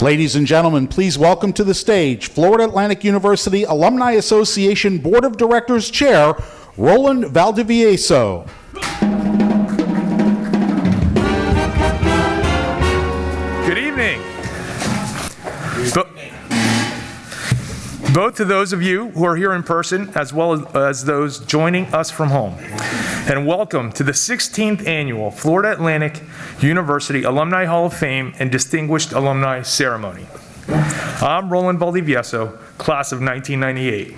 Ladies and gentlemen, please welcome to the stage Florida Atlantic University Alumni Association Board of Directors Chair, Roland Valdivieso. Good evening. Both to those of you who are here in person as well as those joining us from home. And welcome to the 16th Annual Florida Atlantic University Alumni Hall of Fame and Distinguished Alumni Ceremony. I'm Roland Valdivieso, class of 1998,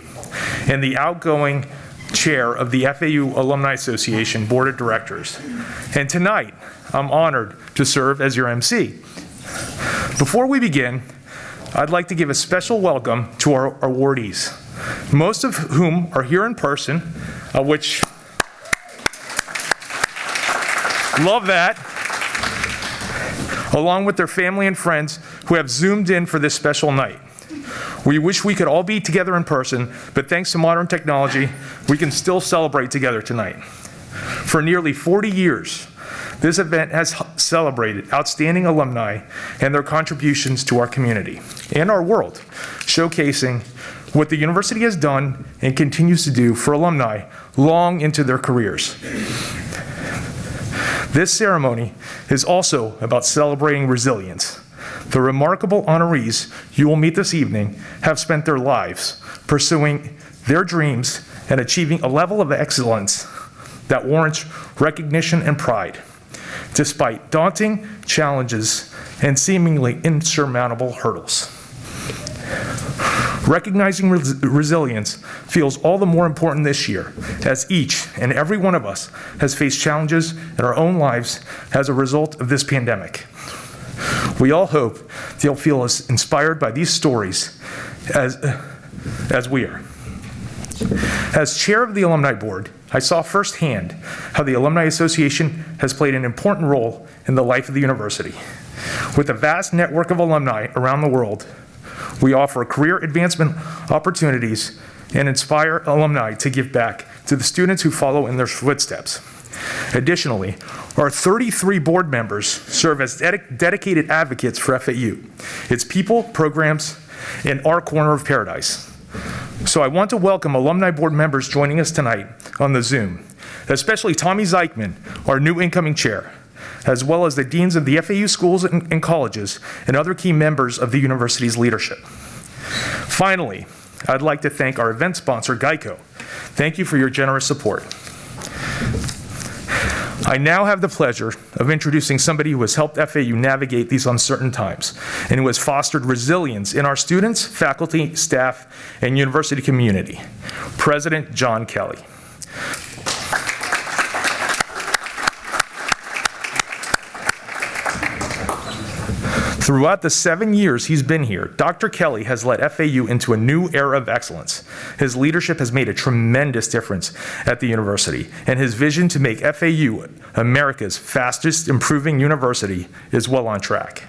and the outgoing chair of the FAU Alumni Association Board of Directors. And tonight, I'm honored to serve as your MC. Before we begin, I'd like to give a special welcome to our awardees, most of whom are here in person, which, love that, along with their family and friends who have zoomed in for this special night. We wish we could all be together in person, but thanks to modern technology, we can still celebrate together tonight. For nearly 40 years, this event has celebrated outstanding alumni and their contributions to our community and our world, showcasing what the university has done and continues to do for alumni long into their careers. This ceremony is also about celebrating resilience. The remarkable honorees you will meet this evening have spent their lives pursuing their dreams and achieving a level of excellence that warrants recognition and pride, despite daunting challenges and seemingly insurmountable hurdles. Recognizing resilience feels all the more important this year, as each and every one of us has faced challenges in our own lives as a result of this pandemic. We all hope you'll feel as inspired by these stories as we are. As chair of the Alumni Board, I saw firsthand how the Alumni Association has played an important role in the life of the university. With a vast network of alumni around the world, we offer career advancement opportunities and inspire alumni to give back to the students who follow in their footsteps. Additionally, our 33 board members serve as dedicated advocates for FAU, its people, programs, and our corner of paradise. So I want to welcome alumni board members joining us tonight on the Zoom, especially Tommy Zeichman, our new incoming chair, as well as the deans of the FAU schools and colleges and other key members of the university's leadership. Finally, I'd like to thank our event sponsor, Geico. Thank you for your generous support. I now have the pleasure of introducing somebody who has helped FAU navigate these uncertain times and who has fostered resilience in our students, faculty, staff, and university community, President John Kelly. Throughout the 7 years he's been here, Dr. Kelly has led FAU into a new era of excellence. His leadership has made a tremendous difference at the university, and his vision to make FAU America's fastest improving university is well on track.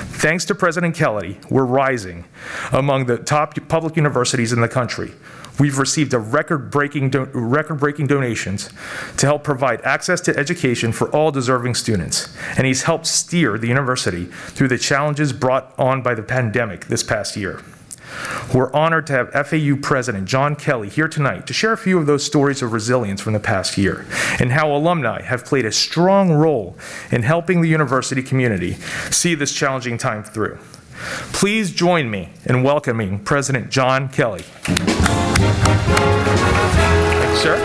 Thanks to President Kelly, we're rising among the top public universities in the country. We've received record-breaking donations to help provide access to education for all deserving students, and he's helped steer the university through the challenges brought on by the pandemic this past year. We're honored to have FAU President John Kelly here tonight to share a few of those stories of resilience from the past year and how alumni have played a strong role in helping the university community see this challenging time through. Please join me in welcoming President John Kelly. Thank you, sir.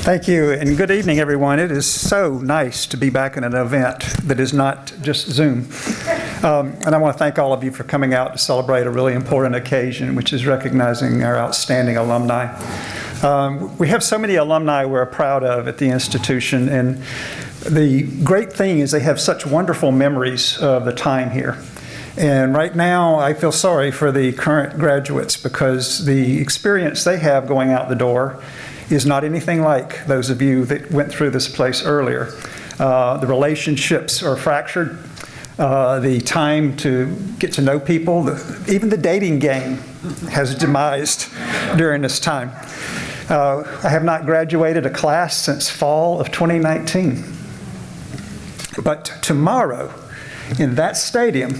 Thank you, and good evening, everyone. It is so nice to be back in an event that is not just Zoom. And I want to thank all of you for coming out to celebrate a really important occasion, which is recognizing our outstanding alumni. We have so many alumni we're proud of at the institution, and the great thing is they have such wonderful memories of the time here. And right now, I feel sorry for the current graduates because the experience they have going out the door is not anything like those of you that went through this place earlier. The relationships are fractured. The time to get to know people, even the dating game has demised during this time. I have not graduated a class since fall of 2019. But tomorrow, in that stadium,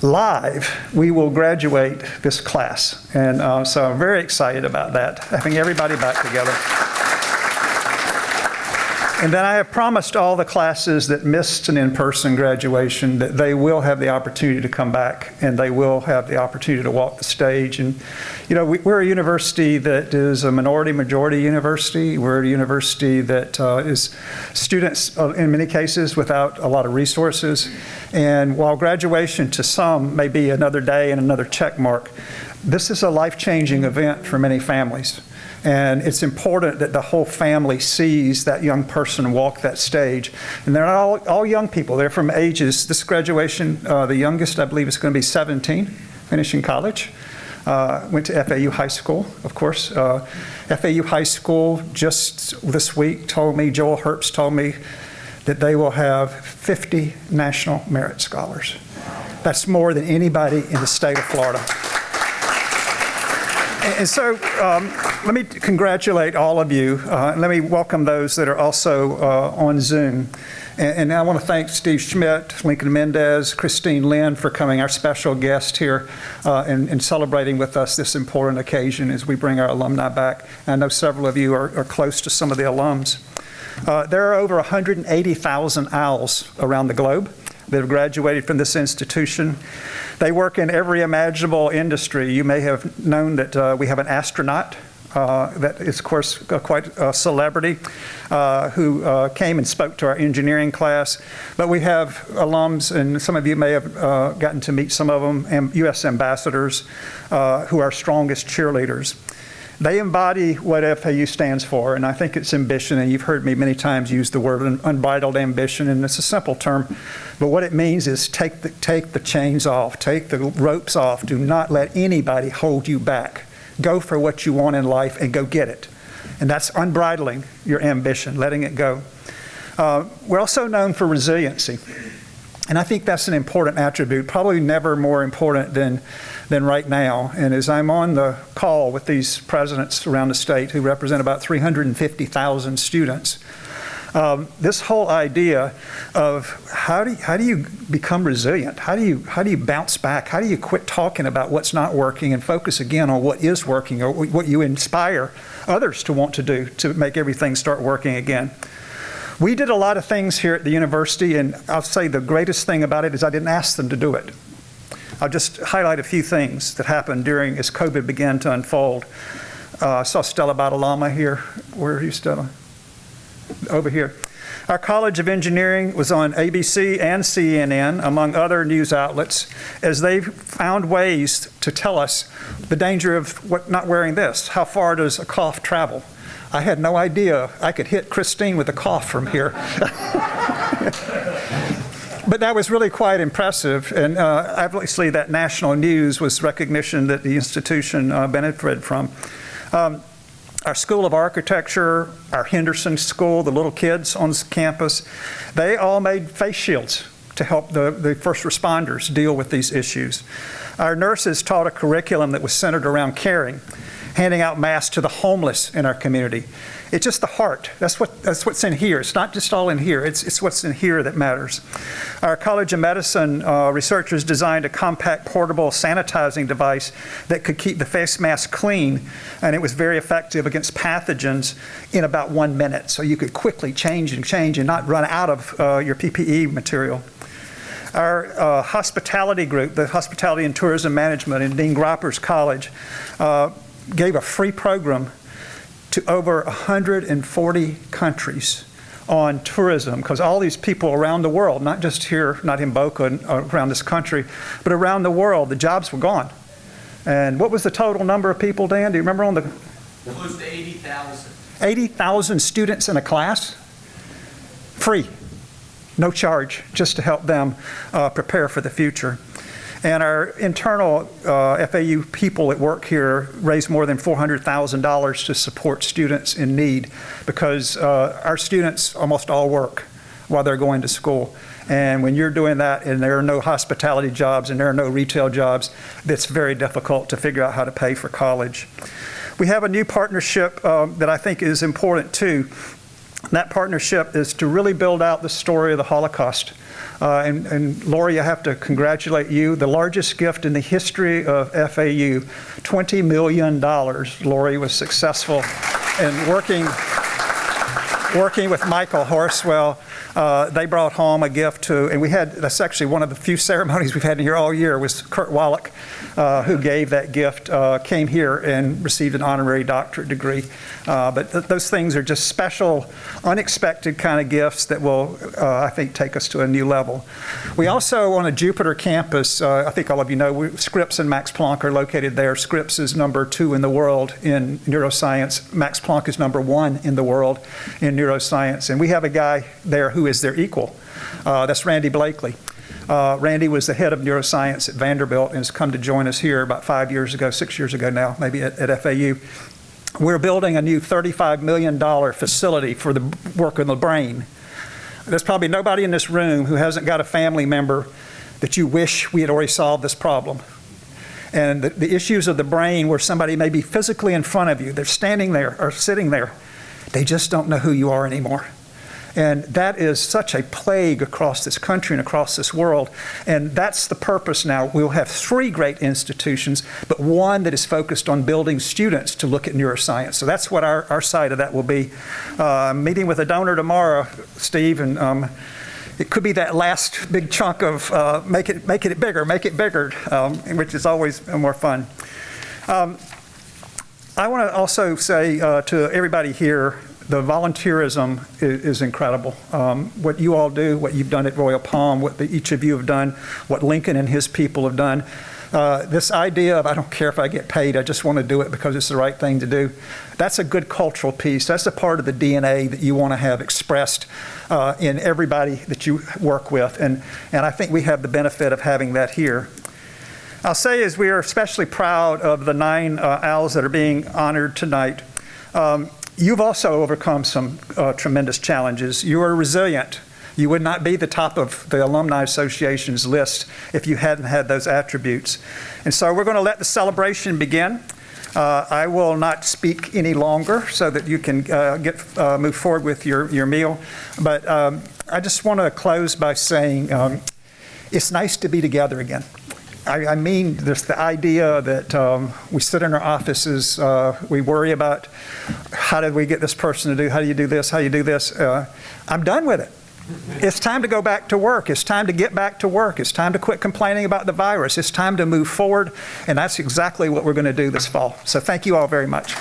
live, we will graduate this class. And so I'm very excited about that, having everybody back together. And then I have promised all the classes that missed an in-person graduation that they will have the opportunity to come back and they will have the opportunity to walk the stage. And, you know, we're a university that is a minority-majority university. We're a university that is students, in many cases, without a lot of resources. And while graduation to some may be another day and another check mark, this is a life-changing event for many families. And it's important that the whole family sees that young person walk that stage. And they're not all young people. They're from ages, this graduation, the youngest, I believe, is going to be 17, finishing college. Went to FAU High School, of course. FAU High School just this week told me, Joel Herbst told me, that they will have 50 National Merit Scholars. That's more than anybody in the state of Florida. And so let me congratulate all of you. Let me welcome those that are also on Zoom. And I want to thank Steve Schmidt, Lincoln Mendez, Christine Lynn for coming, our special guest here, and celebrating with us this important occasion as we bring our alumni back. I know several of you are close to some of the alums. There are over 180,000 owls around the globe that have graduated from this institution. They work in every imaginable industry. You may have known that we have an astronaut that is, of course, quite a celebrity who came and spoke to our engineering class. But we have alums, and some of you may have gotten to meet some of them, and U.S. ambassadors who are strongest cheerleaders. They embody what FAU stands for, and I think it's ambition, and you've heard me many times use the word unbridled ambition, and it's a simple term, but what it means is take the chains off, take the ropes off, do not let anybody hold you back. Go for what you want in life and go get it. And that's unbridling your ambition, letting it go. We're also known for resiliency, and I think that's an important attribute, probably never more important than right now. And as I'm on the call with these presidents around the state who represent about 350,000 students, this whole idea of how do you become resilient? How do you bounce back? How do you quit talking about what's not working and focus again on what is working, or what you inspire others to want to do to make everything start working again? We did a lot of things here at the university, and I'll say the greatest thing about it is I didn't ask them to do it. I'll just highlight a few things that happened as COVID began to unfold. I saw Stella Badalama here. Where are you, Stella? Over here. Our College of Engineering was on ABC and CNN, among other news outlets, as they found ways to tell us the danger of not wearing this. How far does a cough travel? I had no idea I could hit Christine with a cough from here. But that was really quite impressive, and obviously that national news was recognition that the institution benefited from. Our School of Architecture, our Henderson School, the little kids on this campus, they all made face shields to help the first responders deal with these issues. Our nurses taught a curriculum that was centered around caring, handing out masks to the homeless in our community. It's just the heart. That's what's in here. It's not just all in here. It's what's in here that matters. Our College of Medicine researchers designed a compact portable sanitizing device that could keep the face mask clean, and it was very effective against pathogens in about 1 minute. So you could quickly change and not run out of your PPE material. Our hospitality group, the Hospitality and Tourism Management in Dean Gropper's College, gave a free program to over 140 countries on tourism, because all these people around the world, not just here, not in Boca, around this country, but around the world, the jobs were gone. And what was the total number of people, Dan? Do you remember on the? Close to 80,000. 80,000 students in a class? Free. No charge, just to help them prepare for the future. And our internal FAU people at work here raised more than $400,000 to support students in need, because our students almost all work while they're going to school. And when you're doing that and there are no hospitality jobs and there are no retail jobs, it's very difficult to figure out how to pay for college. We have a new partnership that I think is important too. That partnership is to really build out the story of the Holocaust. And Lori, I have to congratulate you. The largest gift in the history of FAU, $20 million. Lori was successful in working with Michael Horswell. They brought home a gift to, and that's actually one of the few ceremonies we've had in here all year, was Kurt Wallach, who gave that gift, came here and received an honorary doctorate degree. But those things are just special, unexpected kind of gifts that will, I think, take us to a new level. We also, on a Jupiter campus, I think all of you know, Scripps and Max Planck are located there. Scripps is number 2 in the world in neuroscience. Max Planck is number 1 in the world in neuroscience. And we have a guy there who is their equal. That's Randy Blakely. Randy was the head of neuroscience at Vanderbilt and has come to join us here about 5 years ago, 6 years ago now, maybe at FAU. We're building a new $35 million facility for the work on the brain. There's probably nobody in this room who hasn't got a family member that you wish we had already solved this problem. And the issues of the brain where somebody may be physically in front of you, they're standing there or sitting there, they just don't know who you are anymore. And that is such a plague across this country and across this world. And that's the purpose now. We'll have 3 great institutions, but one that is focused on building students to look at neuroscience. So that's what our side of that will be. Meeting with a donor tomorrow, Steve, and it could be that last big chunk of make it bigger, which is always more fun. I want to also say to everybody here, the volunteerism is incredible. What you all do, what you've done at Royal Palm, what each of you have done, what Lincoln and his people have done. This idea of I don't care if I get paid, I just want to do it because it's the right thing to do. That's a good cultural piece. That's a part of the DNA that you want to have expressed in everybody that you work with. And I think we have the benefit of having that here. I'll say is we are especially proud of the 9 owls that are being honored tonight. You've also overcome some tremendous challenges. You are resilient. You would not be the top of the Alumni Association's list if you hadn't had those attributes. And so we're going to let the celebration begin. I will not speak any longer so that you can move forward with your meal. But I just want to close by saying it's nice to be together again. I mean, there's the idea that we sit in our offices, we worry about how did we get this person to do, how do you do this, how do you do this. I'm done with it. It's time to go back to work. It's time to get back to work. It's time to quit complaining about the virus. It's time to move forward, and that's exactly what we're going to do this fall. So thank you all very much.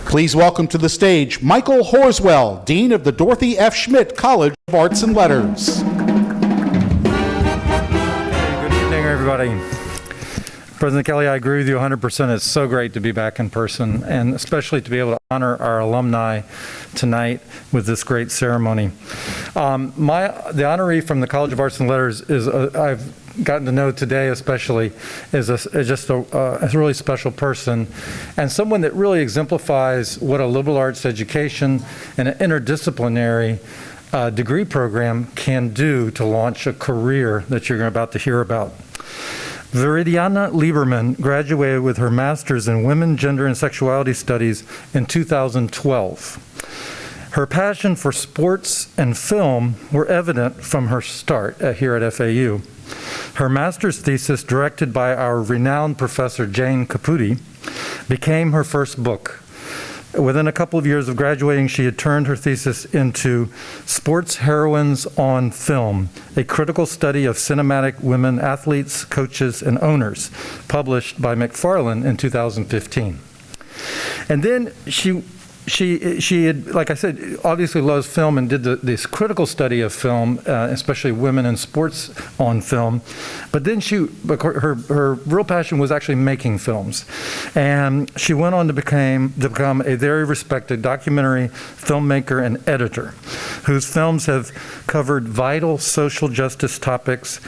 Please welcome to the stage Michael Horswell, Dean of the Dorothy F. Schmidt College of Arts and Letters. Good evening, everybody. President Kelly, I agree with you 100%. It's so great to be back in person, and especially to be able to honor our alumni tonight with this great ceremony. The honoree from the College of Arts and Letters is, I've gotten to know today especially, is just a really special person and someone that really exemplifies what a liberal arts education and an interdisciplinary degree program can do to launch a career that you're about to hear about. Viridiana Lieberman graduated with her master's in Women, Gender, and Sexuality Studies in 2012. Her passion for sports and film were evident from her start here at FAU. Her master's thesis, directed by our renowned professor Jane Caputi, became her first book. Within a couple of years of graduating, she had turned her thesis into Sports Heroines on Film, a critical study of cinematic women athletes, coaches, and owners, published by McFarland in 2015. And then she had, like I said, obviously loves film and did this critical study of film, especially women in sports on film. But then her real passion was actually making films. And she went on to become a very respected documentary filmmaker and editor, whose films have covered vital social justice topics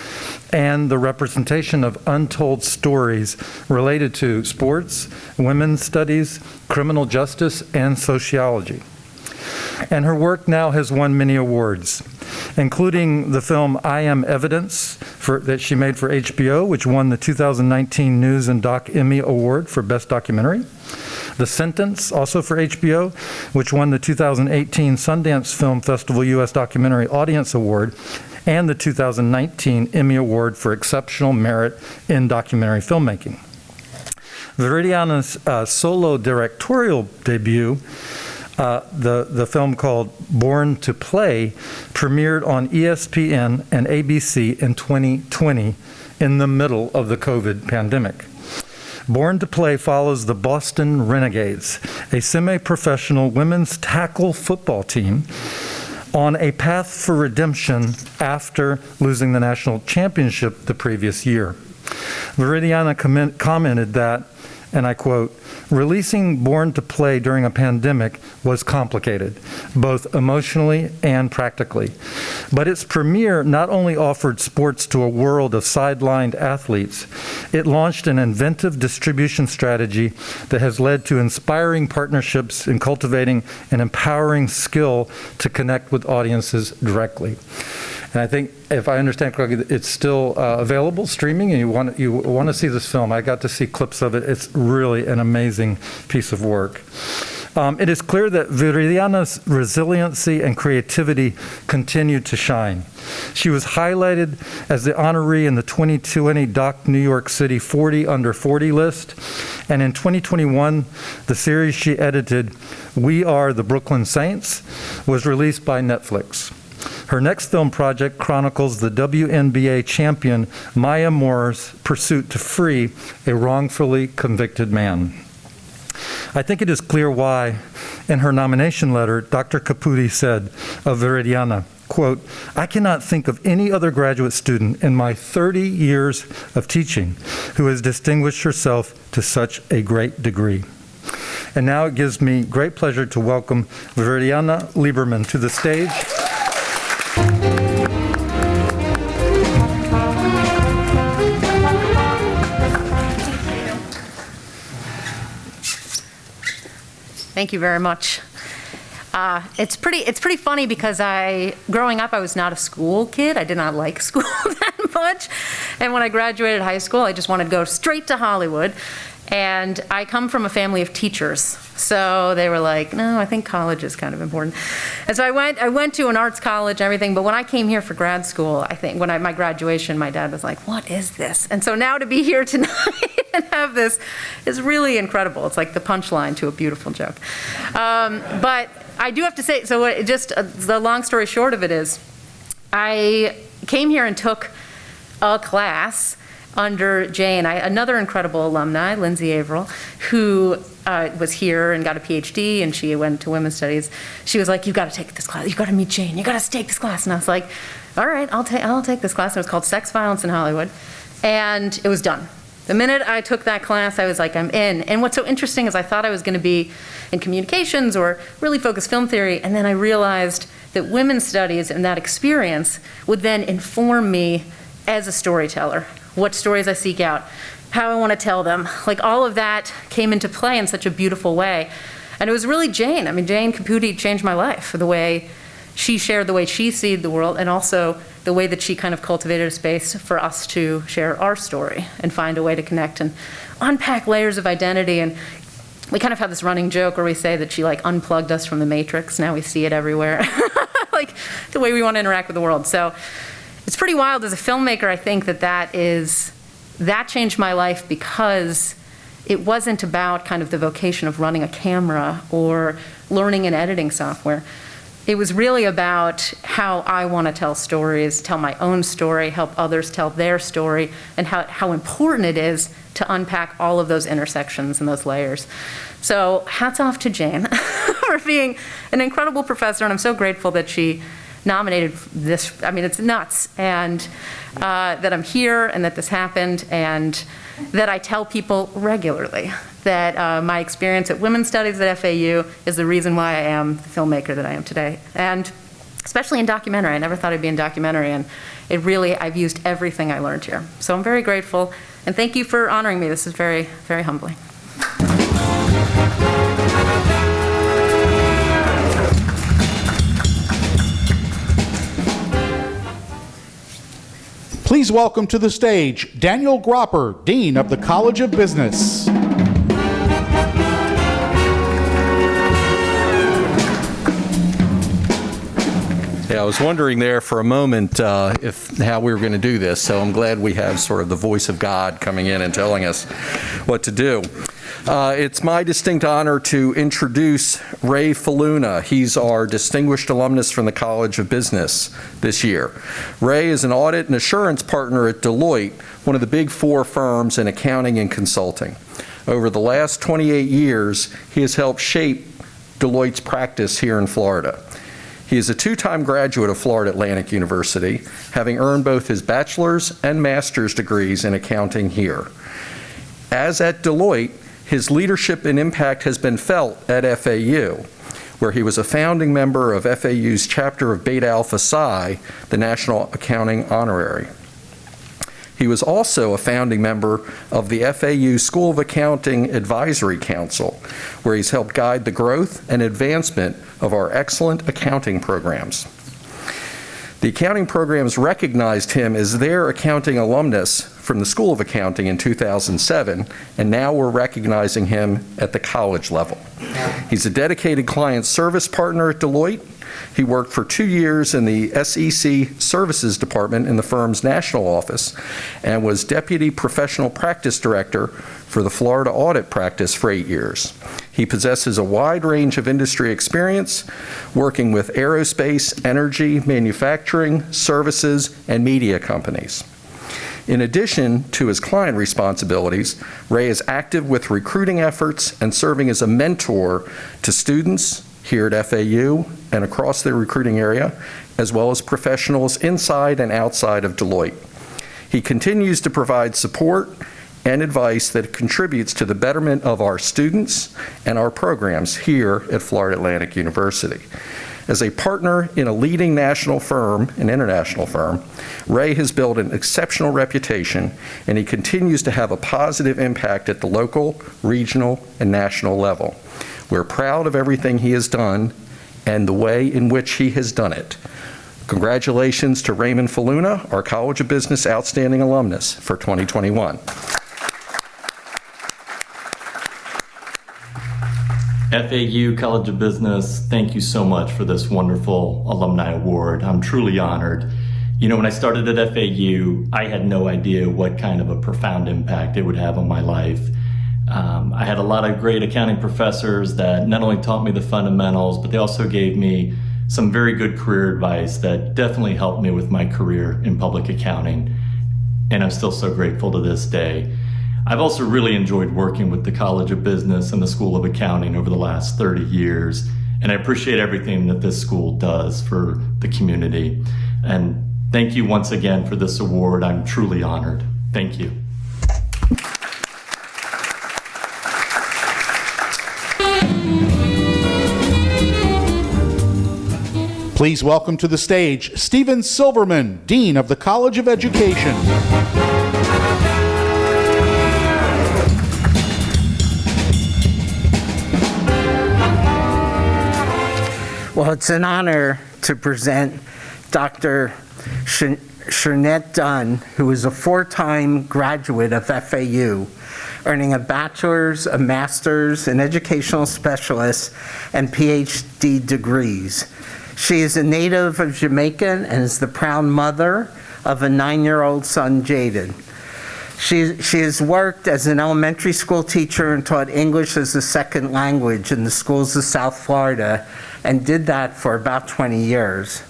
and the representation of untold stories related to sports, women's studies, criminal justice, and sociology. And her work now has won many awards, including the film I Am Evidence that she made for HBO, which won the 2019 News and Doc Emmy Award for Best Documentary. The Sentence, also for HBO, which won the 2018 Sundance Film Festival U.S. Documentary Audience Award and the 2019 Emmy Award for Exceptional Merit in Documentary Filmmaking. Viridiana's solo directorial debut, the film called Born to Play, premiered on ESPN and ABC in 2020 in the middle of the COVID pandemic. Born to Play follows the Boston Renegades, a semi-professional women's tackle football team, on a path for redemption after losing the national championship the previous year. Viridiana commented that, and I quote, "Releasing Born to Play during a pandemic was complicated, both emotionally and practically. But its premiere not only offered sports to a world of sidelined athletes, it launched an inventive distribution strategy that has led to inspiring partnerships in cultivating an empowering skill to connect with audiences directly." And I think, if I understand correctly, it's still available, streaming, and you want to see this film. I got to see clips of it. It's really an amazing piece of work. It is clear that Viridiana's resiliency and creativity continue to shine. She was highlighted as the honoree in the 2020 Doc New York City 40 Under 40 list. And in 2021, the series she edited, We Are the Brooklyn Saints, was released by Netflix. Her next film project chronicles the WNBA champion Maya Moore's pursuit to free a wrongfully convicted man. I think it is clear why, in her nomination letter, Dr. Caputi said of Viridiana, quote, "I cannot think of any other graduate student in my 30 years of teaching who has distinguished herself to such a great degree." And now it gives me great pleasure to welcome Viridiana Lieberman to the stage. Thank you very much. It's pretty funny because growing up, I was not a school kid. I did not like school that much. And when I graduated high school, I just wanted to go straight to Hollywood. And I come from a family of teachers. So they were like, no, I think college is kind of important. And so I went to an arts college and everything, but when I came here for grad school, I think my graduation, my dad was like, what is this? And so now to be here tonight and have this is really incredible. It's like the punchline to a beautiful joke. But I do have to say, so the long story short of it is, I came here and took a class under Jane, another incredible alumni, Lindsay Averill, who was here and got a PhD, and she went to women's studies. She was like, "You got to take this class. You got to meet Jane. You got to take this class." And I was like, "All right, I'll take this class." And it was called Sex, Violence in Hollywood, and it was done. The minute I took that class, I was like, I'm in. And what's so interesting is I thought I was going to be in communications or really focused film theory, and then I realized that women's studies and that experience would then inform me as a storyteller. What stories I seek out, how I want to tell them. Like all of that came into play in such a beautiful way. And it was really Jane. I mean, Jane Caputi changed my life for the way she shared the way she sees the world, and also the way that she kind of cultivated a space for us to share our story and find a way to connect and unpack layers of identity. And we kind of have this running joke where we say that she like unplugged us from the matrix. Now we see it everywhere. Like the way we want to interact with the world. So it's pretty wild as a filmmaker. I think that changed my life because it wasn't about kind of the vocation of running a camera or learning an editing software. It was really about how I want to tell stories, tell my own story, help others tell their story, and how important it is to unpack all of those intersections and those layers. So hats off to Jane for being an incredible professor, and I'm so grateful that she nominated this. I mean, it's nuts, and that I'm here and that this happened, and that I tell people regularly that my experience at Women's Studies at FAU is the reason why I am the filmmaker that I am today. And especially in documentary. I never thought I'd be in documentary, and I've used everything I learned here. So I'm very grateful, and thank you for honoring me. This is very, very humbling. Please Please welcome to the stage Daniel Gropper, Dean of the College of Business. Yeah, I was wondering there for a moment how we were going to do this, so I'm glad we have sort of the voice of God coming in and telling us what to do. It's my distinct honor to introduce Ray Faluna. He's our distinguished alumnus from the College of Business this year. Ray is an audit and assurance partner at Deloitte, one of the big four firms in accounting and consulting. Over the last 28 years, he has helped shape Deloitte's practice here in Florida. He is a two-time graduate of Florida Atlantic University, having earned both his bachelor's and master's degrees in accounting here. As at Deloitte, his leadership and impact has been felt at FAU, where he was a founding member of FAU's chapter of Beta Alpha Psi, the National Accounting Honorary. He was also a founding member of the FAU School of Accounting Advisory Council, where he's helped guide the growth and advancement of our excellent accounting programs. The accounting programs recognized him as their accounting alumnus from the School of Accounting in 2007, and now we're recognizing him at the college level. He's a dedicated client service partner at Deloitte. He worked for 2 years in the SEC Services Department in the firm's national office and was Deputy Professional Practice Director for the Florida Audit Practice for 8 years. He possesses a wide range of industry experience, working with aerospace, energy, manufacturing, services, and media companies. In addition to his client responsibilities, Ray is active with recruiting efforts and serving as a mentor to students here at FAU and across the recruiting area, as well as professionals inside and outside of Deloitte. He continues to provide support and advice that contributes to the betterment of our students and our programs here at Florida Atlantic University. As a partner in a leading national firm, an international firm, Ray has built an exceptional reputation, and he continues to have a positive impact at the local, regional, and national level. We're proud of everything he has done and the way in which he has done it. Congratulations to Raymond Faluna, our College of Business Outstanding Alumnus for 2021. FAU College of Business, thank you so much for this wonderful alumni award. I'm truly honored. You know, when I started at FAU, I had no idea what kind of a profound impact it would have on my life. I had a lot of great accounting professors that not only taught me the fundamentals, but they also gave me some very good career advice that definitely helped me with my career in public accounting. And I'm still so grateful to this day. I've also really enjoyed working with the College of Business and the School of Accounting over the last 30 years. And I appreciate everything that this school does for the community. And thank you once again for this award. I'm truly honored. Thank you. Please welcome to the stage Stephen Silverman, Dean of the College of Education. Well, it's an honor to present Dr. Shernette Dunn, who is a 4-time graduate of FAU, earning a bachelor's, a master's, an educational specialist, and PhD degrees. She is a native of Jamaica and is the proud mother of a 9-year-old son, Jaden. She has worked as an elementary school teacher and taught English as a second language in the schools of South Florida, and did that for about 20 years.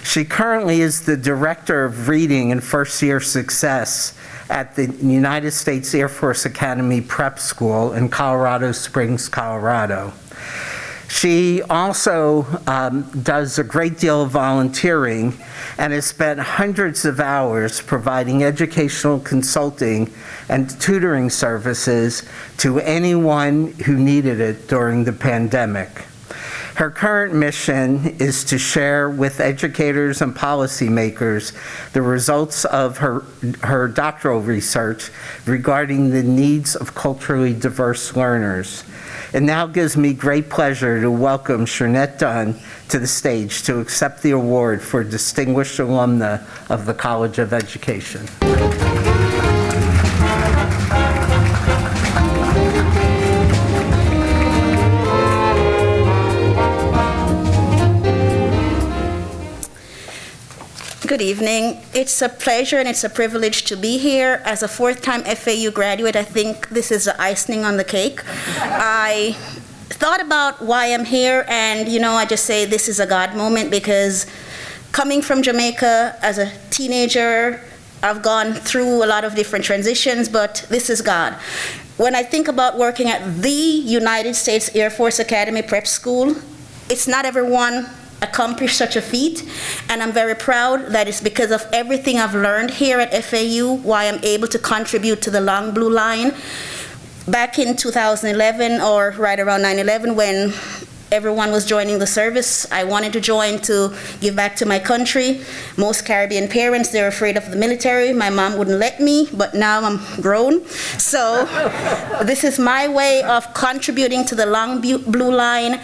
She currently is the Director of Reading and First-Year Success at the United States Air Force Academy Prep School in Colorado Springs, Colorado. She also does a great deal of volunteering and has spent hundreds of hours providing educational consulting and tutoring services to anyone who needed it during the pandemic. Her current mission is to share with educators and policymakers the results of her doctoral research regarding the needs of culturally diverse learners. It now gives me great pleasure to welcome Shernette Dunn to the stage to accept the award for Distinguished Alumna of the College of Education. Good evening. It's a pleasure and it's a privilege to be here. As a fourth-time FAU graduate, I think this is the icing on the cake. I thought about why I'm here, and I just say this is a God moment, because coming from Jamaica as a teenager, I've gone through a lot of different transitions, but this is God. When I think about working at the United States Air Force Academy Prep School, it's not everyone accomplished such a feat, and I'm very proud that it's because of everything I've learned here at FAU why I'm able to contribute to the Long Blue Line. Back in 2011, or right around 9/11, when everyone was joining the service, I wanted to join to give back to my country. Most Caribbean parents, they're afraid of the military. My mom wouldn't let me, but now I'm grown. So this is my way of contributing to the Long Blue Line.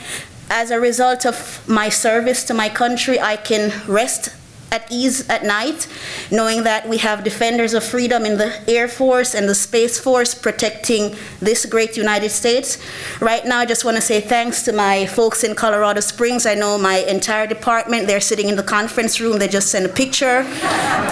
As a result of my service to my country, I can rest at ease at night, knowing that we have defenders of freedom in the Air Force and the Space Force protecting this great United States. Right now, I just want to say thanks to my folks in Colorado Springs. I know my entire department, they're sitting in the conference room. They just sent a picture,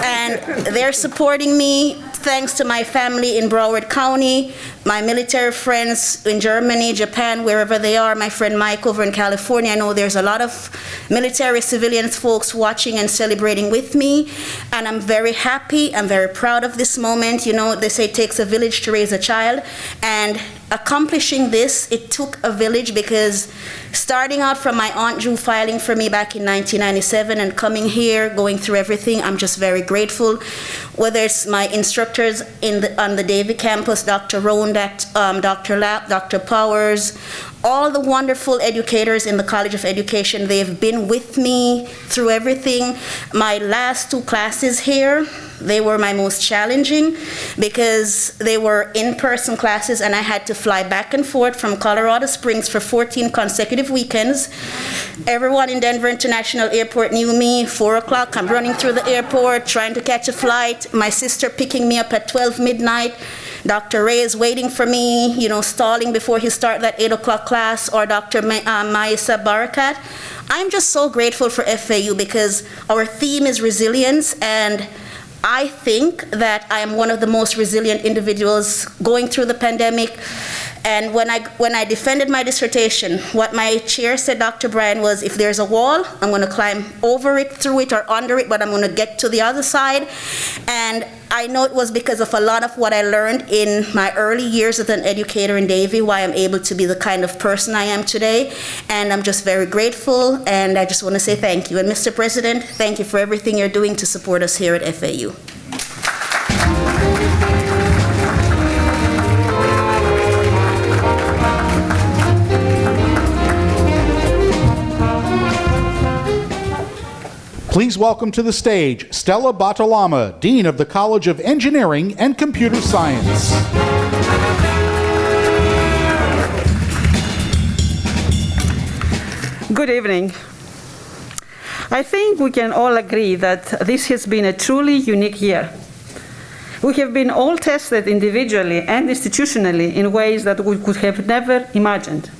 and they're supporting me. Thanks to my family in Broward County, my military friends in Germany, Japan, wherever they are, my friend Mike over in California. I know there's a lot of military civilians folks watching and celebrating with me, and I'm very happy. I'm very proud of this moment. They say it takes a village to raise a child, and accomplishing this, it took a village, because starting out from my Aunt Ju filing for me back in 1997 and coming here, going through everything, I'm just very grateful. Whether it's my instructors on the Davie campus, Dr. Rohn, Dr. Lapp, Dr. Powers, all the wonderful educators in the College of Education, they've been with me through everything. My last 2 classes here, they were my most challenging, because they were in-person classes and I had to fly back and forth from Colorado Springs for 14 consecutive weekends. Everyone in Denver International Airport knew me. 4 o'clock, I'm running through the airport, trying to catch a flight. My sister picking me up at 12 midnight. Dr. Ray is waiting for me, stalling before he starts that 8 o'clock class, or Dr. Maisa Barakat. I'm just so grateful for FAU, because our theme is resilience, and I think that I am one of the most resilient individuals going through the pandemic. And when I defended my dissertation, what my chair said, Dr. Bryan, was, if there's a wall, I'm going to climb over it, through it, or under it, but I'm going to get to the other side. And I know it was because of a lot of what I learned in my early years as an educator in Davie, why I'm able to be the kind of person I am today. And I'm just very grateful, and I just want to say thank you. And Mr. President, thank you for everything you're doing to support us here at FAU. Please welcome to the stage Stella Batalama, Dean of the College of Engineering and Computer Science. Good evening. I think we can all agree that this has been a truly unique year. We have been all tested individually and institutionally in ways that we could have never imagined.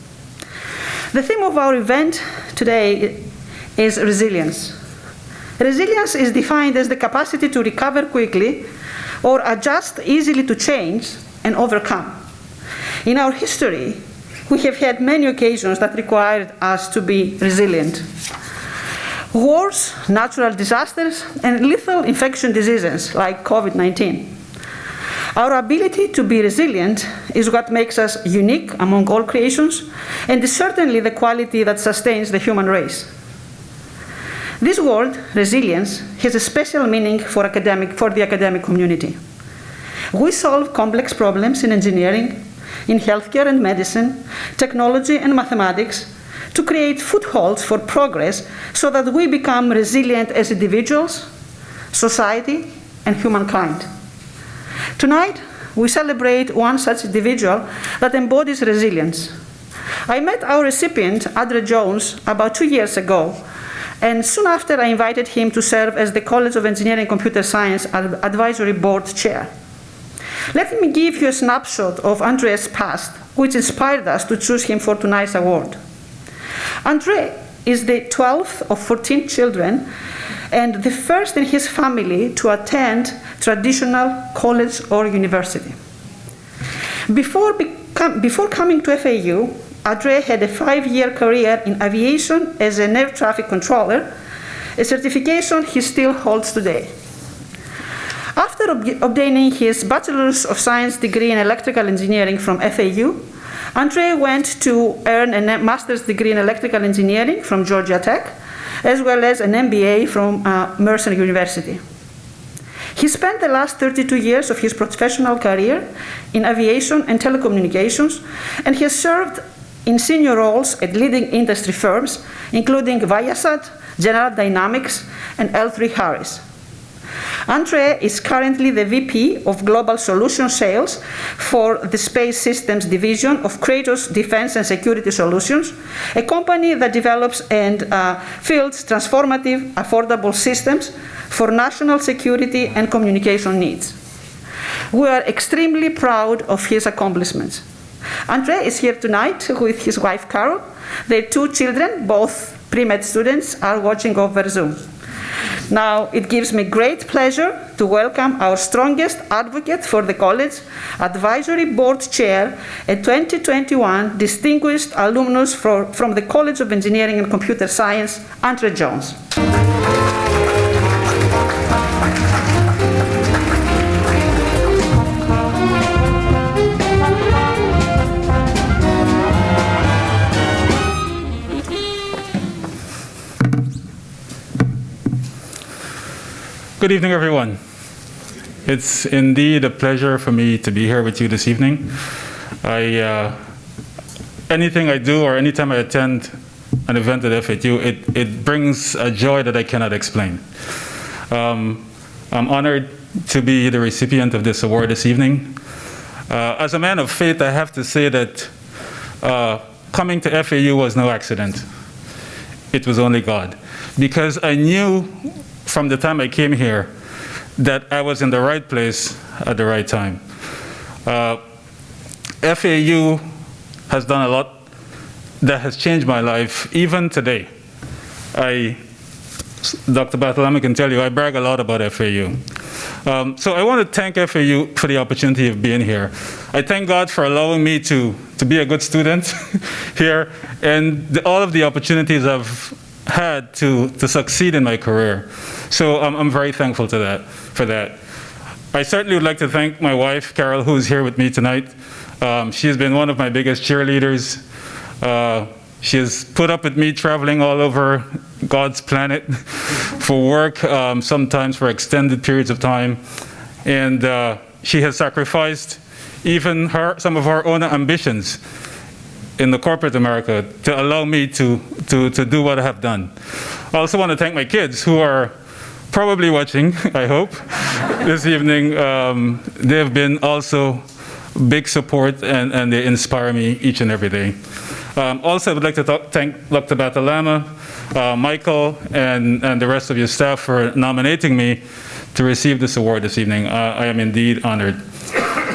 The theme of our event today is resilience. Resilience is defined as the capacity to recover quickly or adjust easily to change and overcome. In our history, we have had many occasions that required us to be resilient. Wars, natural disasters, and lethal infection diseases like COVID-19. Our ability to be resilient is what makes us unique among all creations, and is certainly the quality that sustains the human race. This word, resilience, has a special meaning for the academic community. We solve complex problems in engineering, in healthcare and medicine, technology and mathematics, to create footholds for progress so that we become resilient as individuals, society, and humankind. Tonight, we celebrate one such individual that embodies resilience. I met our recipient, Andre Jones, about 2 years ago, and soon after I invited him to serve as the College of Engineering and Computer Science Advisory Board Chair. Let me give you a snapshot of Andre's past, which inspired us to choose him for tonight's award. Andre is the 12th of 14 children and the first in his family to attend traditional college or university. Before coming to FAU, Andre had a 5-year career in aviation as an air traffic controller, a certification he still holds today. After obtaining his Bachelor's of Science degree in electrical engineering from FAU, Andre went to earn a master's degree in electrical engineering from Georgia Tech, as well as an MBA from Mercer University. He spent the last 32 years of his professional career in aviation and telecommunications, and he has served in senior roles at leading industry firms, including Viasat, General Dynamics, and L3Harris. Andre is currently the VP of Global Solution Sales for the Space Systems Division of Kratos Defense and Security Solutions, a company that develops and fields transformative, affordable systems for national security and communication needs. We are extremely proud of his accomplishments. Andre is here tonight with his wife, Carol. Their 2 children, both pre-med students, are watching over Zoom. Now, it gives me great pleasure to welcome our strongest advocate for the college, Advisory Board Chair, a 2021 Distinguished Alumnus from the College of Engineering and Computer Science, Andre Jones. Good evening, everyone. It's indeed a pleasure for me to be here with you this evening. Anything I do or anytime I attend an event at FAU, it brings a joy that I cannot explain. I'm honored to be the recipient of this award this evening. As a man of faith, I have to say that coming to FAU was no accident. It was only God. Because I knew from the time I came here that I was in the right place at the right time. FAU has done a lot that has changed my life, even today. Dr. Bartolome can tell you, I brag a lot about FAU. So I want to thank FAU for the opportunity of being here. I thank God for allowing me to be a good student here, and all of the opportunities I've had to succeed in my career. So I'm very thankful for that. I certainly would like to thank my wife, Carol, who is here with me tonight. She has been one of my biggest cheerleaders. She has put up with me traveling all over God's planet for work, sometimes for extended periods of time. And she has sacrificed even some of her own ambitions in the corporate America to allow me to do what I have done. I also want to thank my kids who are probably watching, I hope, this evening. They have been also big support and they inspire me each and every day. Also, I would like to thank Dr. Bartolome, Michael, and the rest of your staff for nominating me to receive this award this evening. I am indeed honored.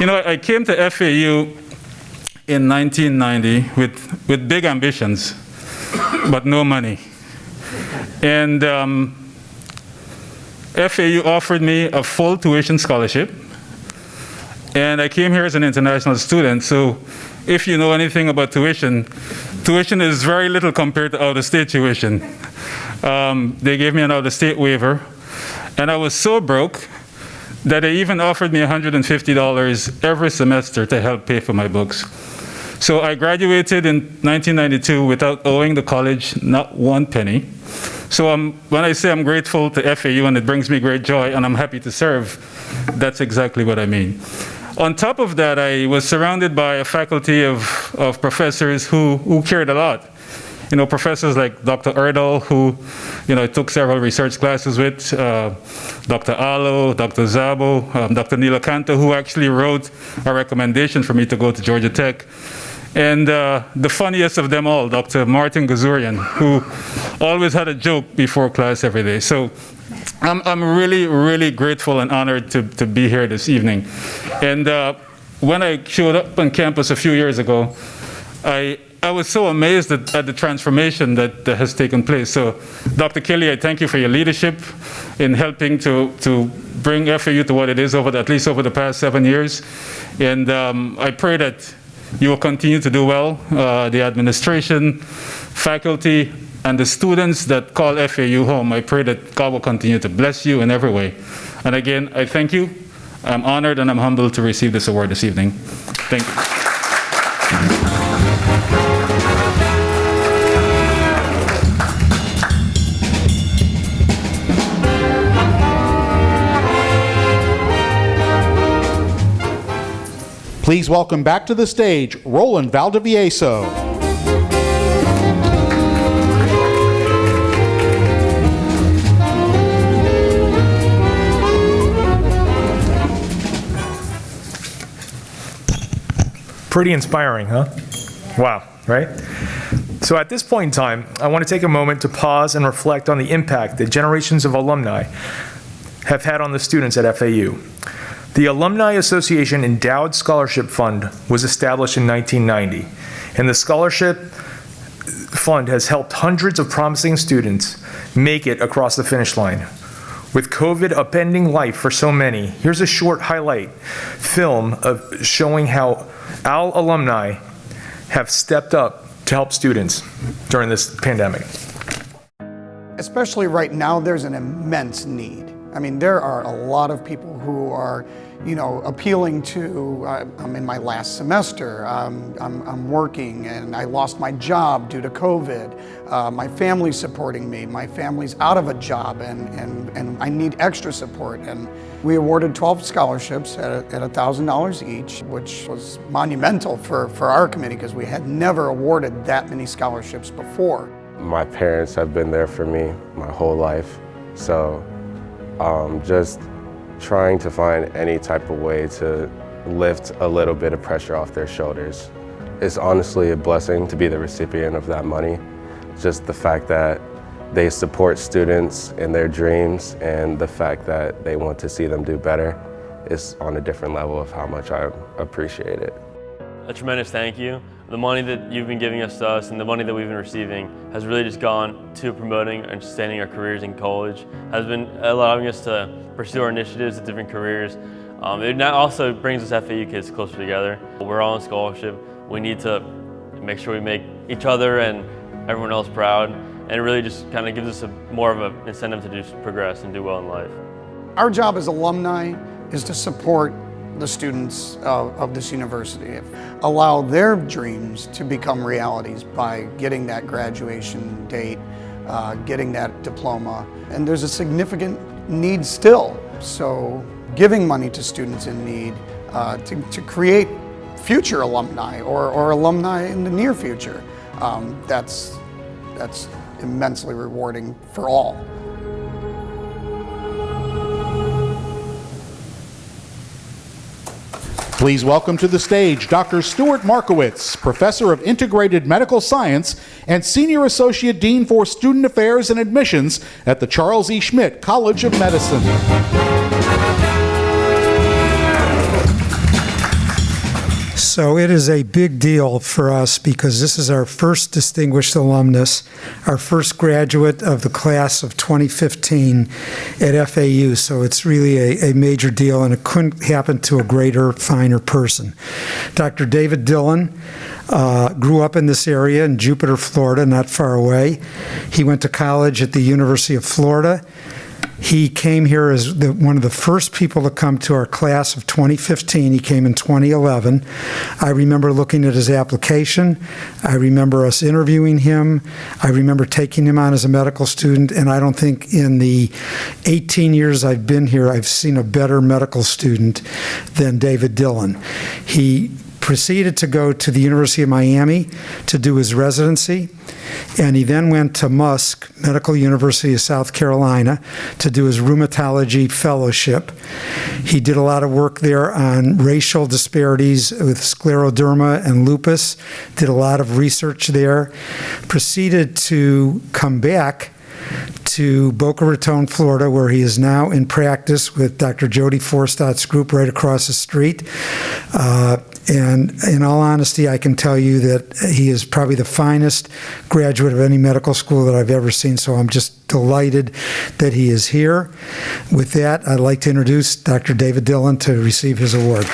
You know, I came to FAU in 1990 with big ambitions, but no money. And FAU offered me a full tuition scholarship. And I came here as an international student, so if you know anything about tuition is very little compared to out-of-state tuition. They gave me an out-of-state waiver, and I was so broke that they even offered me $150 every semester to help pay for my books. So I graduated in 1992 without owing the college not one penny. So when I say I'm grateful to FAU and it brings me great joy and I'm happy to serve, that's exactly what I mean. On top of that, I was surrounded by a faculty of professors who cared a lot. professors like Dr. Erdl, who, I took several research classes with, Dr. Alo, Dr. Zabo, Dr. Nilakanto, who actually wrote a recommendation for me to go to Georgia Tech. And the funniest of them all, Dr. Martin Gazurian, who always had a joke before class every day. So I'm really, really grateful and honored to be here this evening. And when I showed up on campus a few years ago, I was so amazed at the transformation that has taken place. So, Dr. Kelly, I thank you for your leadership in helping to bring FAU to what it is at least over the past 7 years. And I pray that you will continue to do well. The administration, faculty, and the students that call FAU home, I pray that God will continue to bless you in every way. And again, I thank you. I'm honored and I'm humbled to receive this award this evening. Thank you. Please welcome back to the stage Roland Valdivieso. Pretty inspiring, huh? Wow, right? So at this point in time, I want to take a moment to pause and reflect on the impact that generations of alumni have had on the students at FAU. The Alumni Association Endowed Scholarship Fund was established in 1990, and the scholarship fund has helped hundreds of promising students make it across the finish line. With COVID upending life for so many, here's a short highlight film of showing how our alumni have stepped up to help students during this pandemic. Especially right now, there's an immense need. I mean, there are a lot of people who are, appealing to, I'm in my last semester, I'm working and I lost my job due to COVID. My family's supporting me, my family's out of a job and I need extra support. And we awarded 12 scholarships at $1,000 each, which was monumental for our committee because we had never awarded that many scholarships before. My parents have been there for me my whole life, so just trying to find any type of way to lift a little bit of pressure off their shoulders. It's honestly a blessing to be the recipient of that money. Just the fact that they support students in their dreams and the fact that they want to see them do better is on a different level of how much I appreciate it. A tremendous thank you. The money that you've been giving us to us and the money that we've been receiving has really just gone to promoting and sustaining our careers in college, has been allowing us to pursue our initiatives at different careers. It now also brings us FAU kids closer together. We're all on scholarship. We need to make sure we make each other and everyone else proud, and it really just kind of gives us more of an incentive to just progress and do well in life. Our job as alumni is to support the students of this university, allow their dreams to become realities by getting that graduation date, getting that diploma. And there's a significant need still. So giving money to students in need to create future alumni or alumni in the near future, that's immensely rewarding for all. Please welcome to the stage Dr. Stuart Markowitz, Professor of Integrated Medical Science and Senior Associate Dean for Student Affairs and Admissions at the Charles E. Schmidt College of Medicine. So it is a big deal for us because this is our first distinguished alumnus, our first graduate of the class of 2015 at FAU. So it's really a major deal, and it couldn't happen to a greater, finer person. Dr. David Dillon grew up in this area in Jupiter, Florida, not far away. He went to college at the University of Florida. He came here as one of the first people to come to our class of 2015. He came in 2011. I remember looking at his application. I remember us interviewing him. I remember taking him on as a medical student, and I don't think in the 18 years I've been here I've seen a better medical student than David Dillon. He proceeded to go to the University of Miami to do his residency, and he then went to Musk, Medical University of South Carolina, to do his rheumatology fellowship. He did a lot of work there on racial disparities with scleroderma and lupus, did a lot of research there, proceeded to come back to Boca Raton, Florida, where he is now in practice with Dr. Jody Forstadt's group right across the street. And in all honesty, I can tell you that he is probably the finest graduate of any medical school that I've ever seen, so I'm just delighted that he is here. With that, I'd like to introduce Dr. David Dillon to receive his award.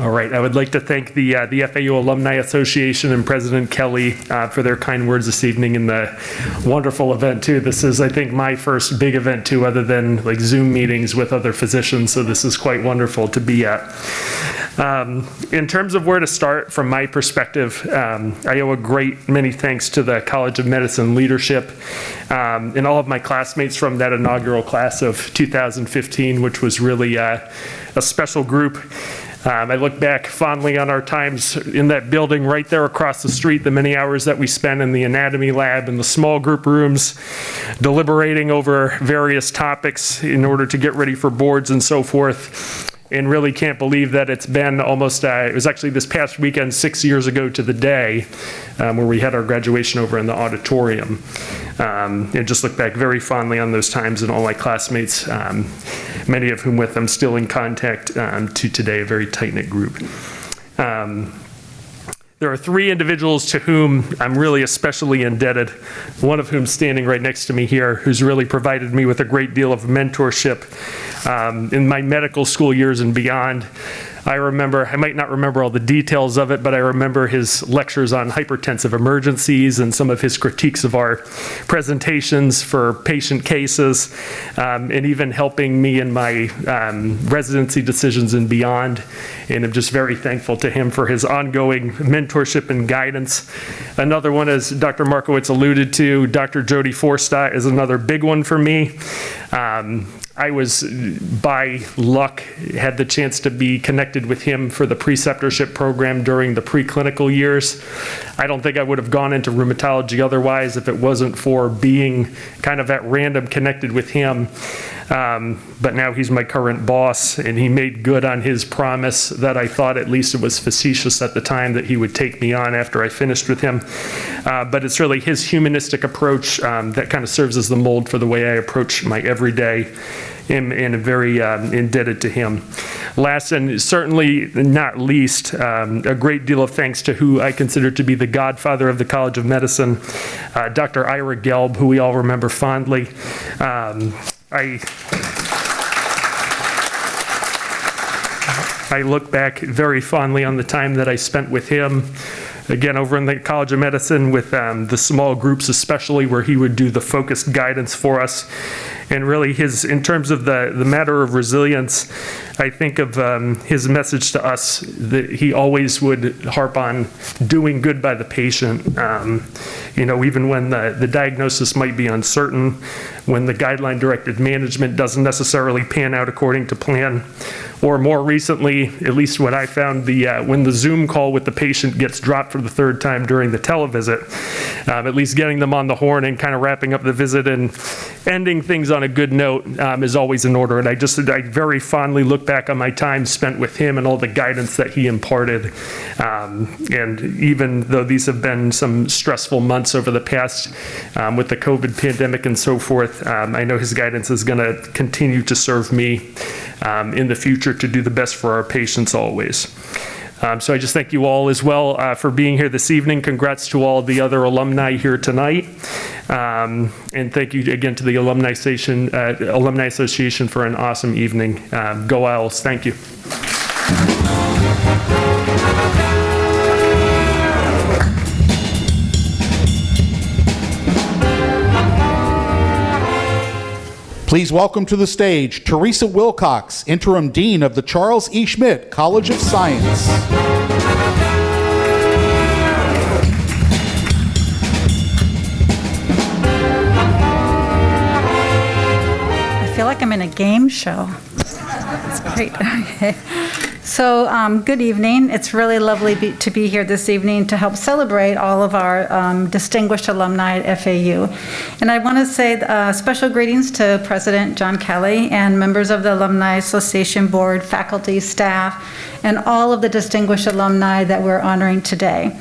All right, I would like to thank the FAU Alumni Association and President Kelly for their kind words this evening in the wonderful event too. This is, I think, my first big event too, other than like Zoom meetings with other physicians, so this is quite wonderful to be at. In terms of where to start from my perspective, I owe a great many thanks to the College of Medicine leadership and all of my classmates from that inaugural class of 2015, which was really a special group. I look back fondly on our times in that building right there across the street, the many hours that we spent in the anatomy lab and the small group rooms, deliberating over various topics in order to get ready for boards and so forth. And really can't believe that it's been almost, it was actually this past weekend, 6 years ago to the day, where we had our graduation over in the auditorium. And just look back very fondly on those times and all my classmates, many of whom with them still in contact to today, a very tight-knit group. There are three individuals to whom I'm really especially indebted, one of whom standing right next to me here, who's really provided me with a great deal of mentorship in my medical school years and beyond. I might not remember all the details of it, but I remember his lectures on hypertensive emergencies and some of his critiques of our presentations for patient cases, and even helping me in my residency decisions and beyond. And I'm just very thankful to him for his ongoing mentorship and guidance. Another one, as Dr. Markowitz alluded to, Dr. Jody Forstadt is another big one for me. I was, by luck, had the chance to be connected with him for the preceptorship program during the preclinical years. I don't think I would have gone into rheumatology otherwise if it wasn't for being kind of at random connected with him. But now he's my current boss, and he made good on his promise that I thought, at least it was facetious at the time, that he would take me on after I finished with him. But it's really his humanistic approach that kind of serves as the mold for the way I approach my everyday, and I'm very indebted to him. Last and certainly not least, a great deal of thanks to who I consider to be the godfather of the College of Medicine, Dr. Ira Gelb, who we all remember fondly. I look back very fondly on the time that I spent with him, again, over in the College of Medicine with the small groups especially, where he would do the focused guidance for us. And really in terms of the matter of resilience, I think of his message to us that he always would harp on doing good by the patient. Even when the diagnosis might be uncertain, when the guideline-directed management doesn't necessarily pan out according to plan, or more recently, at least what I found, when the Zoom call with the patient gets dropped for the third time during the televisit, at least getting them on the horn and kind of wrapping up the visit and ending things on a good note is always in order. And I very fondly look back on my time spent with him and all the guidance that he imparted. And even though these have been some stressful months over the past with the COVID pandemic and so forth, I know his guidance is going to continue to serve me in the future to do the best for our patients always. So I just thank you all as well for being here this evening. Congrats to all the other alumni here tonight. And thank you again to the Alumni Association for an awesome evening. Go Owls. Thank you. Please welcome to the stage Teresa Wilcox, Interim Dean of the Charles E. Schmidt College of Science. I feel like I'm in a game show. That's great. Okay. So, good evening. It's really lovely to be here this evening to help celebrate all of our distinguished alumni at FAU. And I want to say special greetings to President John Kelly and members of the Alumni Association Board, faculty, staff, and all of the distinguished alumni that we're honoring today.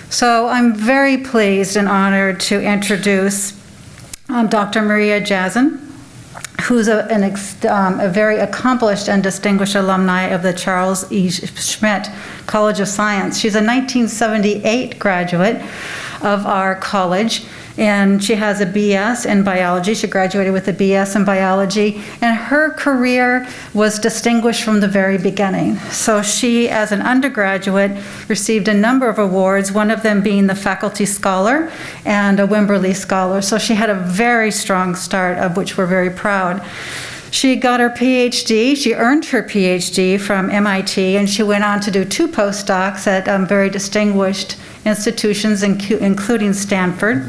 So I'm very pleased and honored to introduce Dr. Maria Jazin, who's a very accomplished and distinguished alumni of the Charles E. Schmidt College of Science. She's a 1978 graduate of our college, and she has a BS in biology. She graduated with a BS in biology, and her career was distinguished from the very beginning. So she, as an undergraduate, received a number of awards, one of them being the Faculty Scholar and a Wimberley Scholar. So she had a very strong start, of which we're very proud. She got her PhD, she earned her PhD from MIT, and she went on to do 2 postdocs at very distinguished institutions, including Stanford.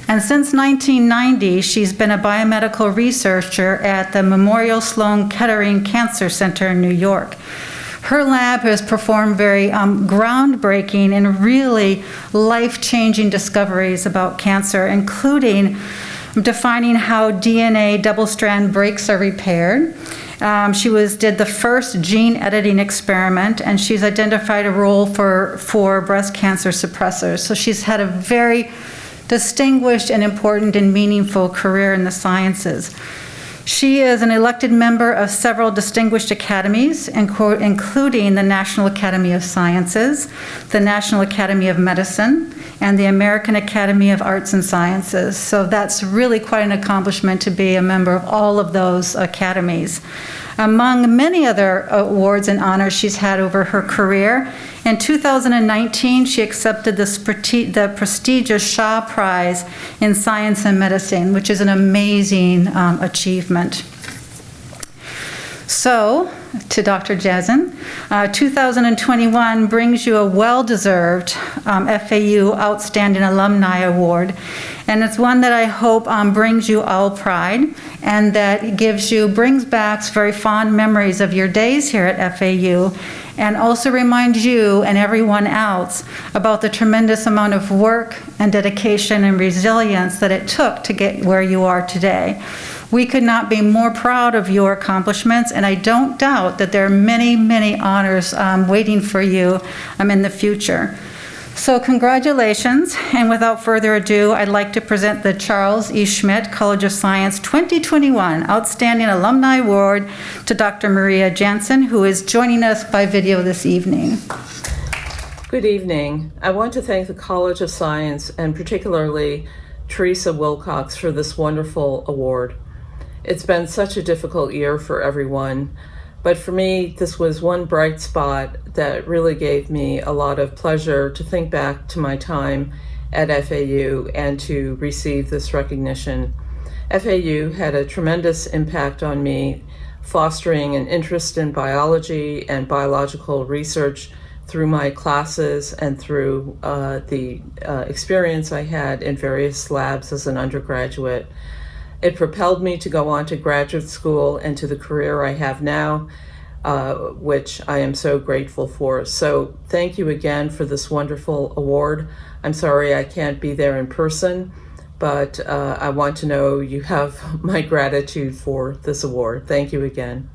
And since 1990, she's been a biomedical researcher at the Memorial Sloan Kettering Cancer Center in New York. Her lab has performed very groundbreaking and really life-changing discoveries about cancer, including defining how DNA double-strand breaks are repaired. She did the first gene editing experiment, and she's identified a role for breast cancer suppressors. So she's had a very distinguished and important and meaningful career in the sciences. She is an elected member of several distinguished academies, including the National Academy of Sciences, the National Academy of Medicine, and the American Academy of Arts and Sciences. So that's really quite an accomplishment to be a member of all of those academies. Among many other awards and honors she's had over her career, in 2019 she accepted the prestigious Shaw Prize in Science and Medicine, which is an amazing achievement. So, to Dr. Jazin, 2021 brings you a well-deserved FAU Outstanding Alumni Award, and it's one that I hope brings you all pride and that brings back very fond memories of your days here at FAU, and also reminds you and everyone else about the tremendous amount of work and dedication and resilience that it took to get where you are today. We could not be more proud of your accomplishments, and I don't doubt that there are many, many honors waiting for you in the future. So congratulations, and without further ado, I'd like to present the Charles E. Schmidt College of Science 2021 Outstanding Alumni Award to Dr. Maria Jazin, who is joining us by video this evening. Good evening. I want to thank the College of Science, and particularly Teresa Wilcox, for this wonderful award. It's been such a difficult year for everyone, but for me, this was one bright spot that really gave me a lot of pleasure to think back to my time at FAU and to receive this recognition. FAU had a tremendous impact on me, fostering an interest in biology and biological research through my classes and through the experience I had in various labs as an undergraduate. It propelled me to go on to graduate school and to the career I have now, which I am so grateful for. So thank you again for this wonderful award. I'm sorry I can't be there in person, but I want to know you have my gratitude for this award. Thank you again.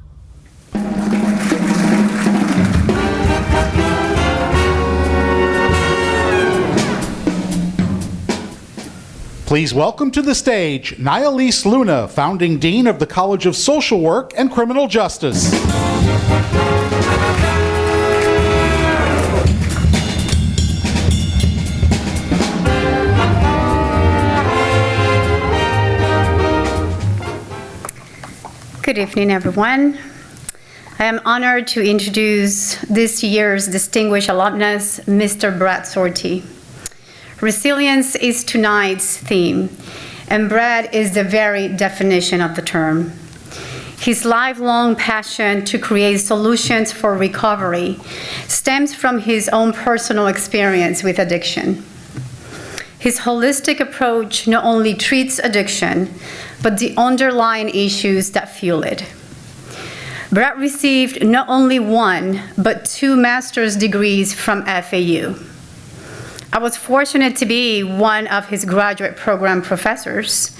Please welcome to the stage Nialise Luna, Founding Dean of the College of Social Work and Criminal Justice. Good evening, everyone. I am honored to introduce this year's distinguished alumnus, Mr. Brad Sorty. Resilience is tonight's theme, and Brad is the very definition of the term. His lifelong passion to create solutions for recovery stems from his own personal experience with addiction. His holistic approach not only treats addiction, but the underlying issues that fuel it. Brad received not only one, but 2 master's degrees from FAU. I was fortunate to be one of his graduate program professors,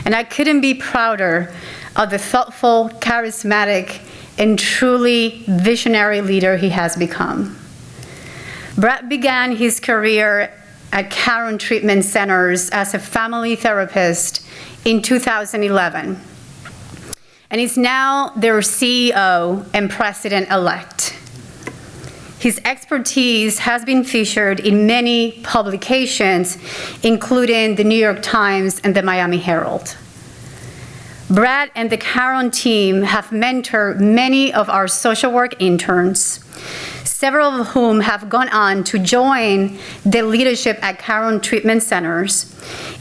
and I couldn't be prouder of the thoughtful, charismatic, and truly visionary leader he has become. Brad began his career at Caron Treatment Centers as a family therapist in 2011, and is now their CEO and president-elect. His expertise has been featured in many publications, including the New York Times and the Miami Herald. Brad and the Caron team have mentored many of our social work interns, several of whom have gone on to join the leadership at Caron Treatment Centers,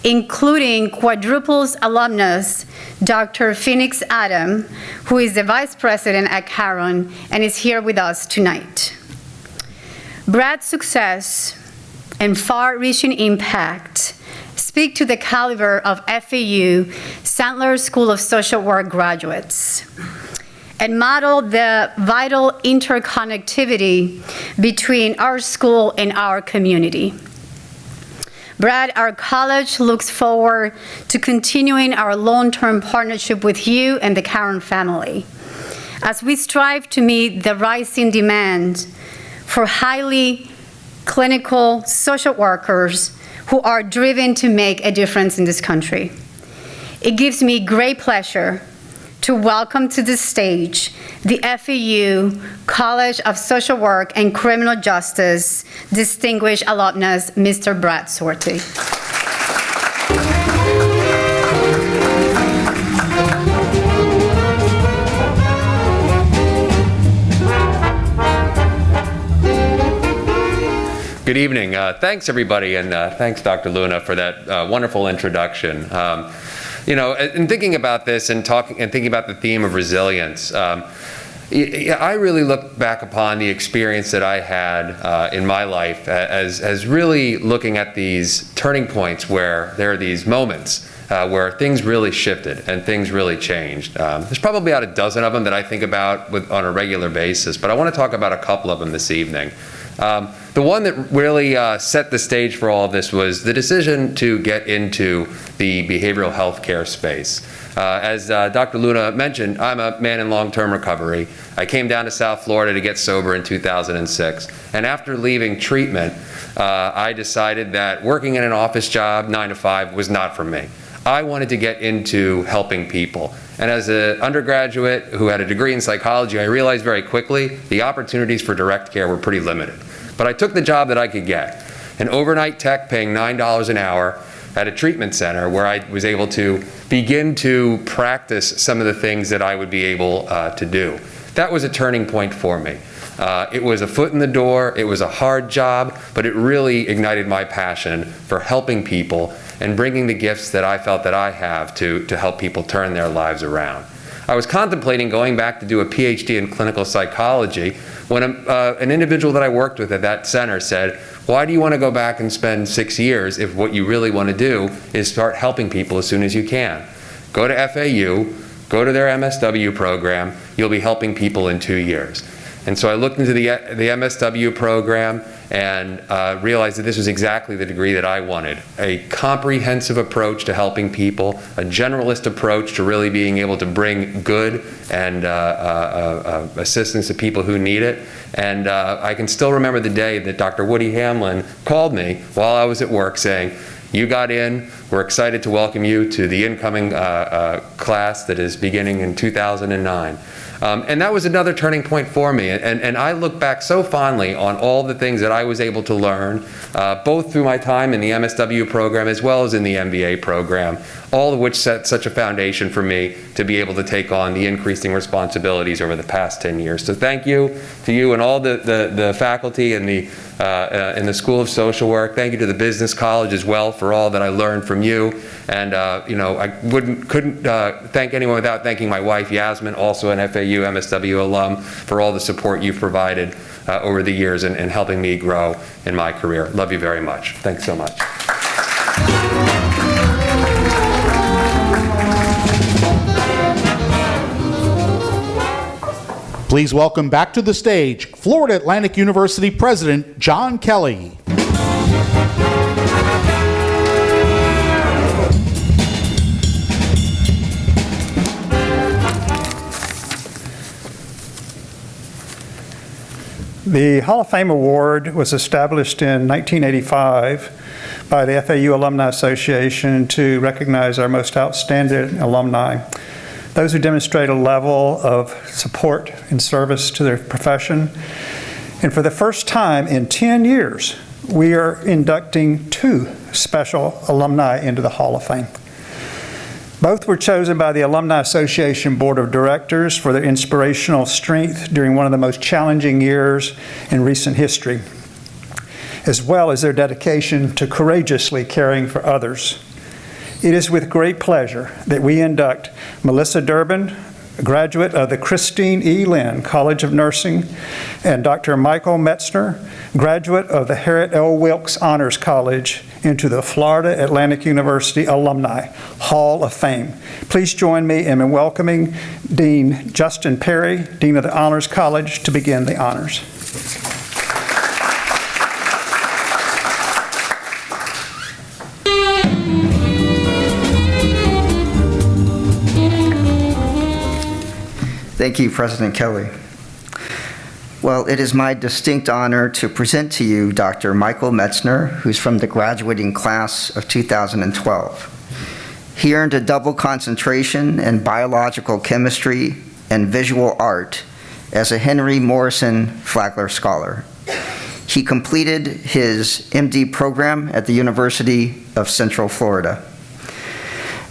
including quadruples alumnus Dr. Phoenix Adam, who is the vice president at Caron and is here with us tonight. Brad's success and far-reaching impact speak to the caliber of FAU Sandler School of Social Work graduates and model the vital interconnectivity between our school and our community. Brad, our college looks forward to continuing our long-term partnership with you and the Caron family as we strive to meet the rising demand for highly clinical social workers who are driven to make a difference in this country. It gives me great pleasure to welcome to the stage the FAU College of Social Work and Criminal Justice distinguished alumnus, Mr. Brad Sorty. Good evening. Thanks, everybody, and thanks, Dr. Luna, for that wonderful introduction. You know, in thinking about this and thinking about the theme of resilience, I really look back upon the experience that I had in my life as really looking at these turning points where there are these moments where things really shifted and things really changed. There's probably about a dozen of them that I think about on a regular basis, but I want to talk about a couple of them this evening. The one that really set the stage for all of this was the decision to get into the behavioral health care space. As Dr. Luna mentioned, I'm a man in long-term recovery. I came down to South Florida to get sober in 2006. And after leaving treatment, I decided that working in an office job, 9 to 5, was not for me. I wanted to get into helping people. And as an undergraduate who had a degree in psychology, I realized very quickly the opportunities for direct care were pretty limited. But I took the job that I could get, an overnight tech paying $9 an hour at a treatment center where I was able to begin to practice some of the things that I would be able to do. That was a turning point for me. It was a foot in the door, it was a hard job, but it really ignited my passion for helping people and bringing the gifts that I felt that I have to help people turn their lives around. I was contemplating going back to do a PhD in clinical psychology when an individual that I worked with at that center said, "Why do you want to go back and spend 6 years if what you really want to do is start helping people as soon as you can? Go to FAU, go to their MSW program, you'll be helping people in 2 years." And so I looked into the MSW program and realized that this was exactly the degree that I wanted. A comprehensive approach to helping people, a generalist approach to really being able to bring good and assistance to people who need it. And I can still remember the day that Dr. Woody Hamlin called me while I was at work saying, "You got in, we're excited to welcome you to the incoming class that is beginning in 2009. And that was another turning point for me. And I look back so fondly on all the things that I was able to learn, both through my time in the MSW program as well as in the MBA program, all of which set such a foundation for me to be able to take on the increasing responsibilities over the past 10 years. So thank you to you and all the faculty and in the School of Social Work. Thank you to the Business College as well for all that I learned from you. And I couldn't thank anyone without thanking my wife Yasmin, also an FAU MSW alum, for all the support you've provided over the years and helping me grow in my career. Love you very much. Thanks so much. Please welcome back to the stage Florida Atlantic University President John Kelly. The Hall of Fame Award was established in 1985 by the FAU Alumni Association to recognize our most outstanding alumni, those who demonstrate a level of support and service to their profession. And for the first time in 10 years, we are inducting 2 special alumni into the Hall of Fame. Both were chosen by the Alumni Association Board of Directors for their inspirational strength during one of the most challenging years in recent history, as well as their dedication to courageously caring for others. It is with great pleasure that we induct Melissa Durbin, a graduate of the Christine E. Lynn College of Nursing, and Dr. Michael Metzner, graduate of the Harriet L. Wilkes Honors College, into the Florida Atlantic University Alumni Hall of Fame. Please join me in welcoming Dean Justin Perry, Dean of the Honors College, to begin the honors. Thank you, President Kelly. Well, it is my distinct honor to present to you Dr. Michael Metzner, who's from the graduating class of 2012. He earned a double concentration in biological chemistry and visual art as a Henry Morrison Flagler Scholar. He completed his MD program at the University of Central Florida.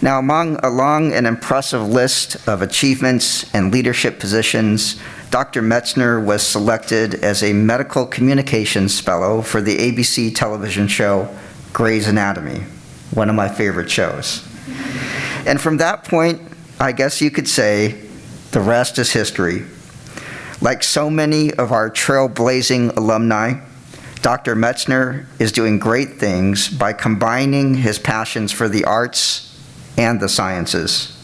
Now, among a long and impressive list of achievements and leadership positions, Dr. Metzner was selected as a medical communications fellow for the ABC television show Grey's Anatomy, one of my favorite shows. And from that point, I guess you could say the rest is history. Like so many of our trailblazing alumni, Dr. Metzner is doing great things by combining his passions for the arts and the sciences.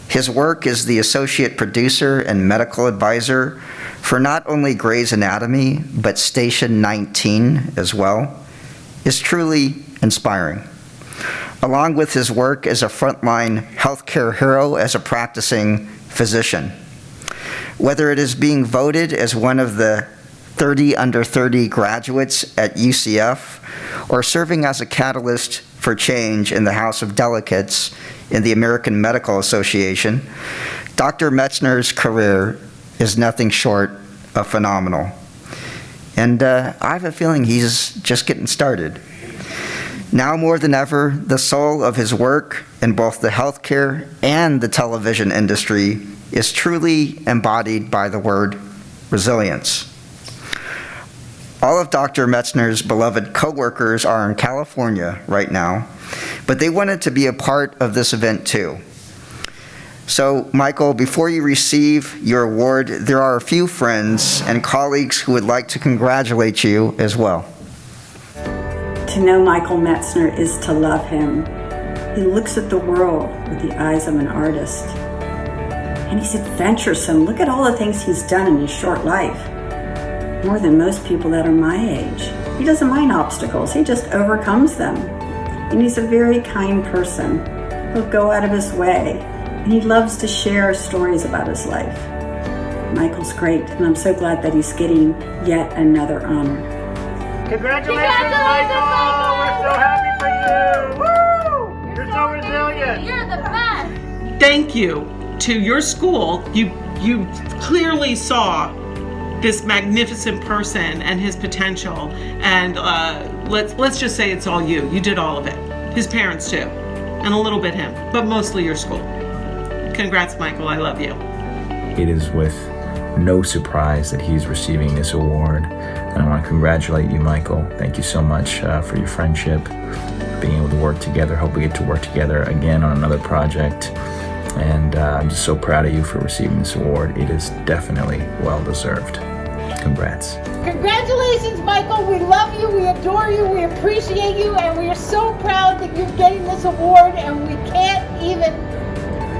His work as the associate producer and medical advisor for not only Grey's Anatomy, but Station 19 as well, is truly inspiring. Along with his work as a frontline healthcare hero as a practicing physician. Whether it is being voted as one of the 30 under 30 graduates at UCF, or serving as a catalyst for change in the House of Delegates in the American Medical Association, Dr. Metzner's career is nothing short of phenomenal. And I have a feeling he's just getting started. Now more than ever, the soul of his work in both the healthcare and the television industry is truly embodied by the word resilience. All of Dr. Metzner's beloved coworkers are in California right now, but they wanted to be a part of this event too. So, Michael, before you receive your award, there are a few friends and colleagues who would like to congratulate you as well. To know Michael Metzner is to love him. He looks at the world with the eyes of an artist. And he's adventuresome. Look at all the things he's done in his short life. More than most people that are my age. He doesn't mind obstacles, he just overcomes them. And he's a very kind person. He'll go out of his way, and he loves to share stories about his life. Michael's great, and I'm so glad that he's getting yet another honor. Congratulations, Michael! We're so happy for you! Woo! You're so resilient! You're the best! Thank you to your school. You you clearly saw this magnificent person and his potential, and let's just say it's all you. You did all of it. His parents too, and a little bit him, but mostly your school. Congrats, Michael. I love you. It is with no surprise that he's receiving this award, and I want to congratulate you, Michael. Thank you so much for your friendship, being able to work together. Hope we get to work together again on another project. And I'm just so proud of you for receiving this award. It is definitely well-deserved. Congrats. Congratulations, Michael. We love you, we adore you, we appreciate you, and we are so proud that you're getting this award, and we can't even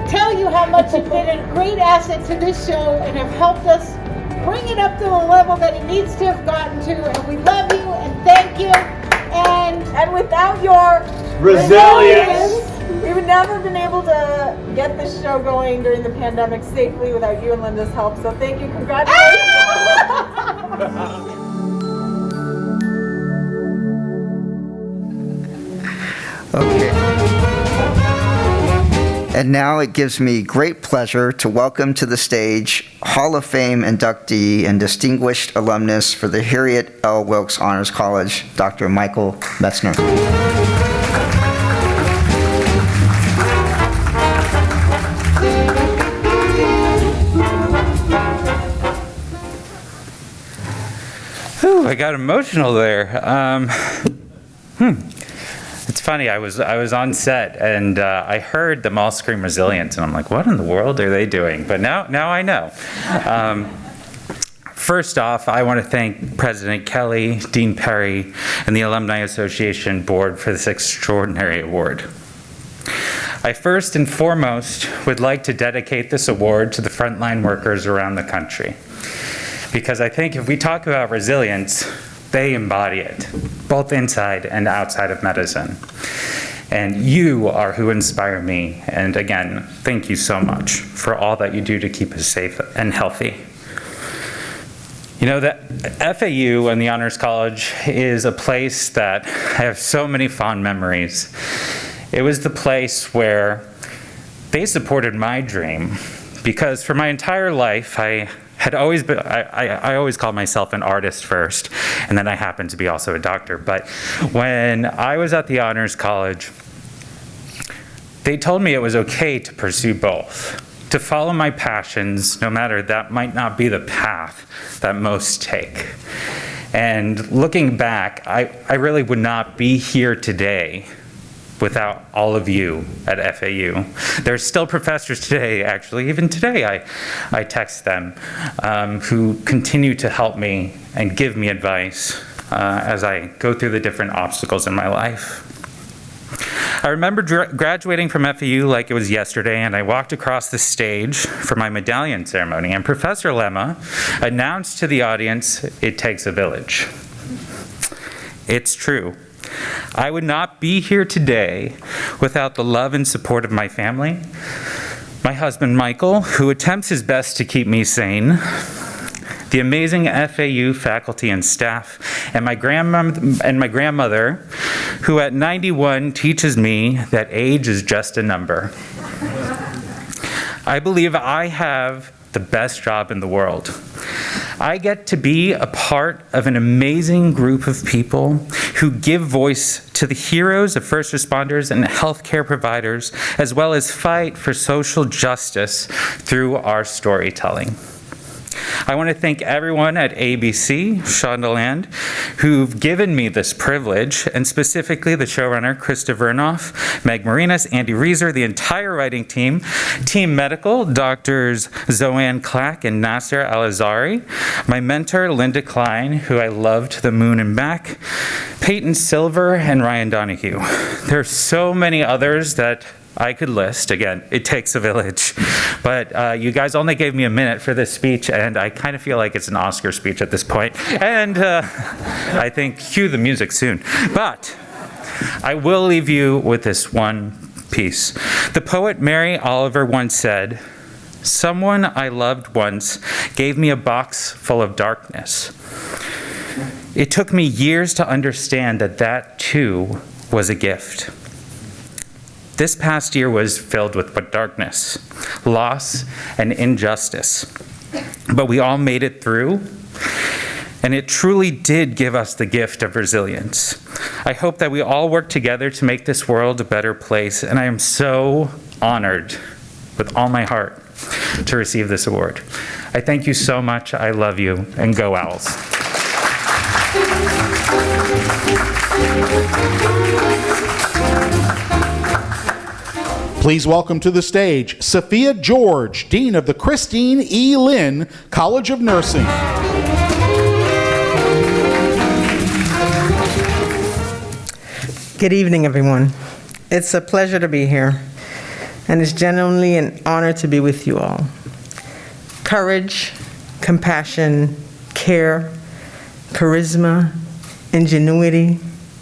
tell you how much you've been a great asset to this show and have helped us bring it up to the level that it needs to have gotten to, and we love you and thank you. And without your resilience, we would never have been able to get this show going during the pandemic safely without you and Linda's help. So thank you. Congratulations. Okay. And now it gives me great pleasure to welcome to the stage Hall of Fame inductee and distinguished alumnus for the Harriet L. Wilkes Honors College, Dr. Michael Metzner. Ooh, I got emotional there. It's funny, I was on set and I heard them all scream resilience and I'm like, what in the world are they doing? But now I know. First off, I want to thank President Kelly, Dean Perry, and the Alumni Association Board for this extraordinary award. I first and foremost would like to dedicate this award to the frontline workers around the country. Because I think if we talk about resilience, they embody it, both inside and outside of medicine. And you are who inspire me. And again, thank you so much for all that you do to keep us safe and healthy. You know, the FAU and the Honors College is a place that I have so many fond memories. It was the place where they supported my dream, because for my entire life, I always called myself an artist first, and then I happened to be also a doctor. But when I was at the Honors College, they told me it was okay to pursue both, to follow my passions, no matter that might not be the path that most take. And looking back, I really would not be here today without all of you at FAU. There's still professors today, actually, even today I text them, who continue to help me and give me advice as I go through the different obstacles in my life. I remember graduating from FAU like it was yesterday, and I walked across the stage for my medallion ceremony, and Professor Lemma announced to the audience, "It takes a village." It's true. I would not be here today without the love and support of my family, my husband Michael, who attempts his best to keep me sane, the amazing FAU faculty and staff, and my grandmother, who at 91 teaches me that age is just a number. I believe I have the best job in the world. I get to be a part of an amazing group of people who give voice to the heroes of first responders and healthcare providers, as well as fight for social justice through our storytelling. I want to thank everyone at ABC, Shondaland, who've given me this privilege, and specifically the showrunner, Krista Vernoff, Meg Marinas, Andy Reeser, the entire writing team, Team Medical, Doctors Zoanne Clack and Nasser Al-Azari, my mentor, Linda Klein, who I loved to the moon and back, Peyton Silver, and Ryan Donahue. There are so many others that I could list. Again, it takes a village. But you guys only gave me a minute for this speech, and I kind of feel like it's an Oscar speech at this point. And I think cue the music soon. But I will leave you with this one piece. The poet Mary Oliver once said, "Someone I loved once gave me a box full of darkness. It took me years to understand that that too was a gift." This past year was filled with darkness, loss, and injustice. But we all made it through, and it truly did give us the gift of resilience. I hope that we all work together to make this world a better place, and I am so honored with all my heart to receive this award. I thank you so much. I love you, and go Owls. Please welcome to the stage Sophia George, Dean of the Christine E. Lynn College of Nursing. Good evening, everyone. It's a pleasure to be here, and it's genuinely an honor to be with you all. Courage, compassion, care, charisma, ingenuity,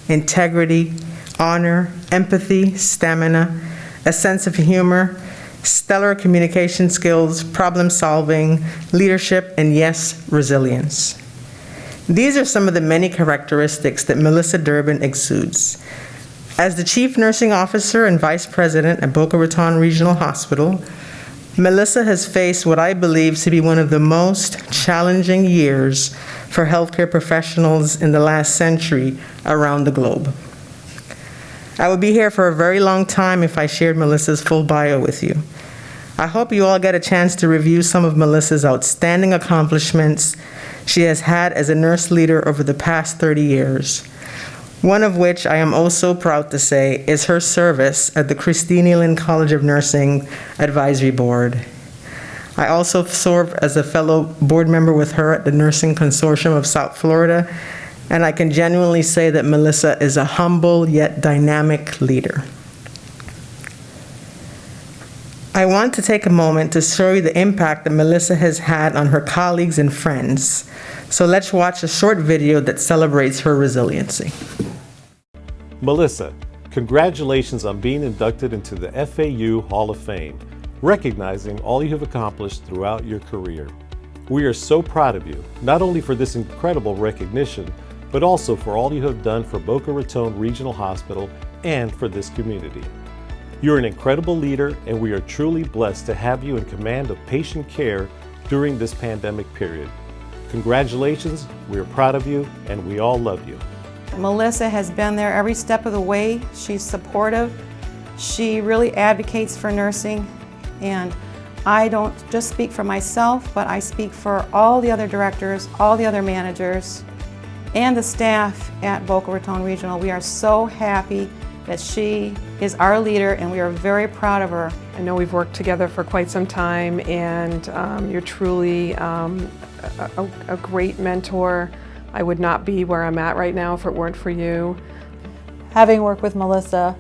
integrity, honor, empathy, stamina, a sense of humor, stellar communication skills, problem solving, leadership, and yes, resilience. These are some of the many characteristics that Melissa Durbin exudes. As the Chief Nursing Officer and Vice President at Boca Raton Regional Hospital, Melissa has faced what I believe to be one of the most challenging years for healthcare professionals in the last century around the globe. I would be here for a very long time if I shared Melissa's full bio with you. I hope you all get a chance to review some of Melissa's outstanding accomplishments she has had as a nurse leader over the past 30 years. One of which I am also proud to say is her service at the Christine E. Lynn College of Nursing Advisory Board. I also serve as a fellow board member with her at the Nursing Consortium of South Florida, and I can genuinely say that Melissa is a humble yet dynamic leader. I want to take a moment to show you the impact that Melissa has had on her colleagues and friends. So let's watch a short video that celebrates her resiliency. Melissa, congratulations on being inducted into the FAU Hall of Fame, recognizing all you have accomplished throughout your career. We are so proud of you, not only for this incredible recognition, but also for all you have done for Boca Raton Regional Hospital and for this community. You're an incredible leader, and we are truly blessed to have you in command of patient care during this pandemic period. Congratulations, we are proud of you, and we all love you. Melissa has been there every step of the way. She's supportive. She really advocates for nursing, and I don't just speak for myself, but I speak for all the other directors, all the other managers, and the staff at Boca Raton Regional. We are so happy that she is our leader, and we are very proud of her. I know we've worked together for quite some time, and you're truly a great mentor. I would not be where I'm at right now if it weren't for you. Having worked with Melissa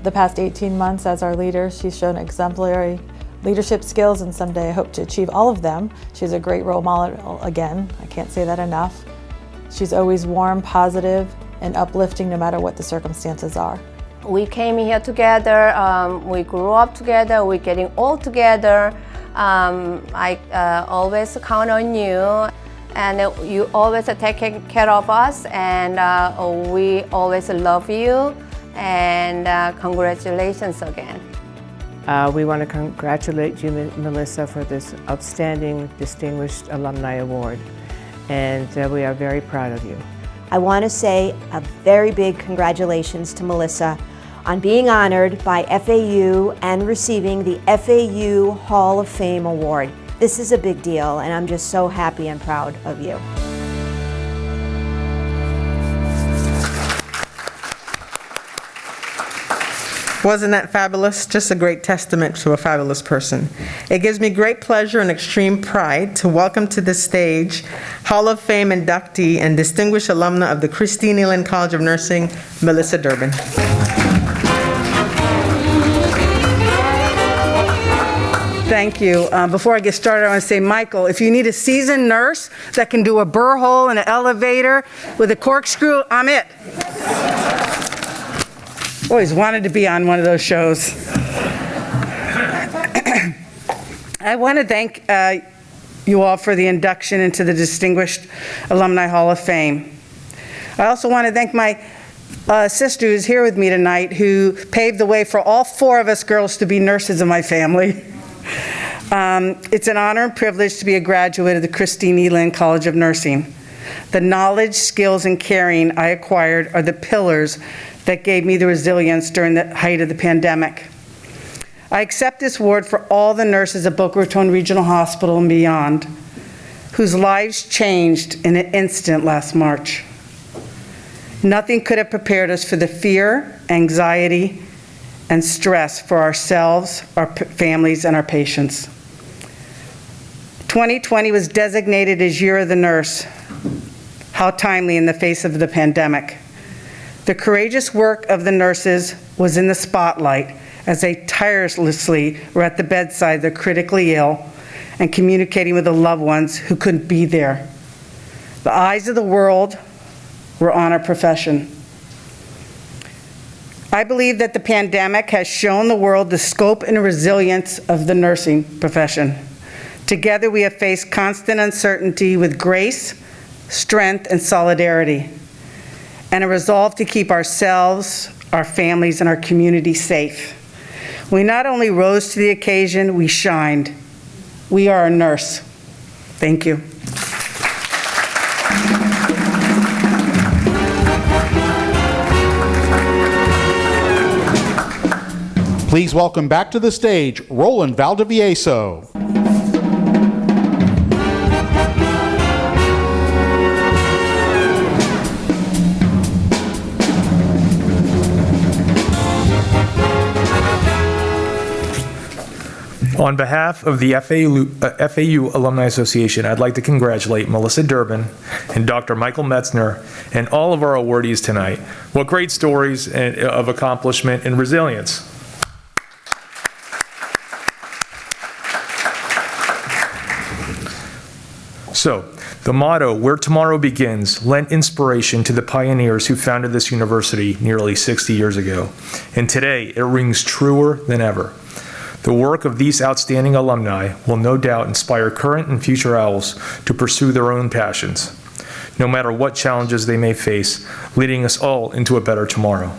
the past 18 months as our leader, she's shown exemplary leadership skills, and someday I hope to achieve all of them. She's a great role model again. I can't say that enough. She's always warm, positive, and uplifting no matter what the circumstances are. We came here together, we grew up together, we're getting old together. I always count on you, and you always take care of us, and we always love you, and congratulations again. We want to congratulate you, Melissa, for this outstanding Distinguished Alumni Award, and we are very proud of you. I want to say a very big congratulations to Melissa on being honored by FAU and receiving the FAU Hall of Fame Award. This is a big deal, and I'm just so happy and proud of you. Wasn't that fabulous? Just a great testament to a fabulous person. It gives me great pleasure and extreme pride to welcome to the stage Hall of Fame inductee and distinguished alumna of the Christine E. Lynn College of Nursing, Melissa Durbin. Thank you. Before I get started, I want to say, Michael, if you need a seasoned nurse that can do a burr hole in an elevator with a corkscrew, I'm it. Always wanted to be on one of those shows. I want to thank you all for the induction into the Distinguished Alumni Hall of Fame. I also want to thank my sister who's here with me tonight who paved the way for all 4 of us girls to be nurses in my family. It's an honor and privilege to be a graduate of the Christine E. Lynn College of Nursing. The knowledge, skills, and caring I acquired are the pillars that gave me the resilience during the height of the pandemic. I accept this award for all the nurses at Boca Raton Regional Hospital and beyond, whose lives changed in an instant last March. Nothing could have prepared us for the fear, anxiety, and stress for ourselves, our families, and our patients. 2020 was designated as Year of the Nurse. How timely in the face of the pandemic. The courageous work of the nurses was in the spotlight as they tirelessly were at the bedside of the critically ill and communicating with the loved ones who couldn't be there. The eyes of the world were on our profession. I believe that the pandemic has shown the world the scope and resilience of the nursing profession. Together we have faced constant uncertainty with grace, strength, and solidarity, and a resolve to keep ourselves, our families, and our community safe. We not only rose to the occasion, we shined. We are a nurse. Thank you. Please welcome back to the stage, Roland Valdivieso. On behalf of the FAU Alumni Association, I'd like to congratulate Melissa Durbin and Dr. Michael Metzner and all of our awardees tonight. What great stories of accomplishment and resilience. So, the motto, "Where Tomorrow Begins," lent inspiration to the pioneers who founded this university nearly 60 years ago. And today, it rings truer than ever. The work of these outstanding alumni will no doubt inspire current and future owls to pursue their own passions, no matter what challenges they may face, leading us all into a better tomorrow.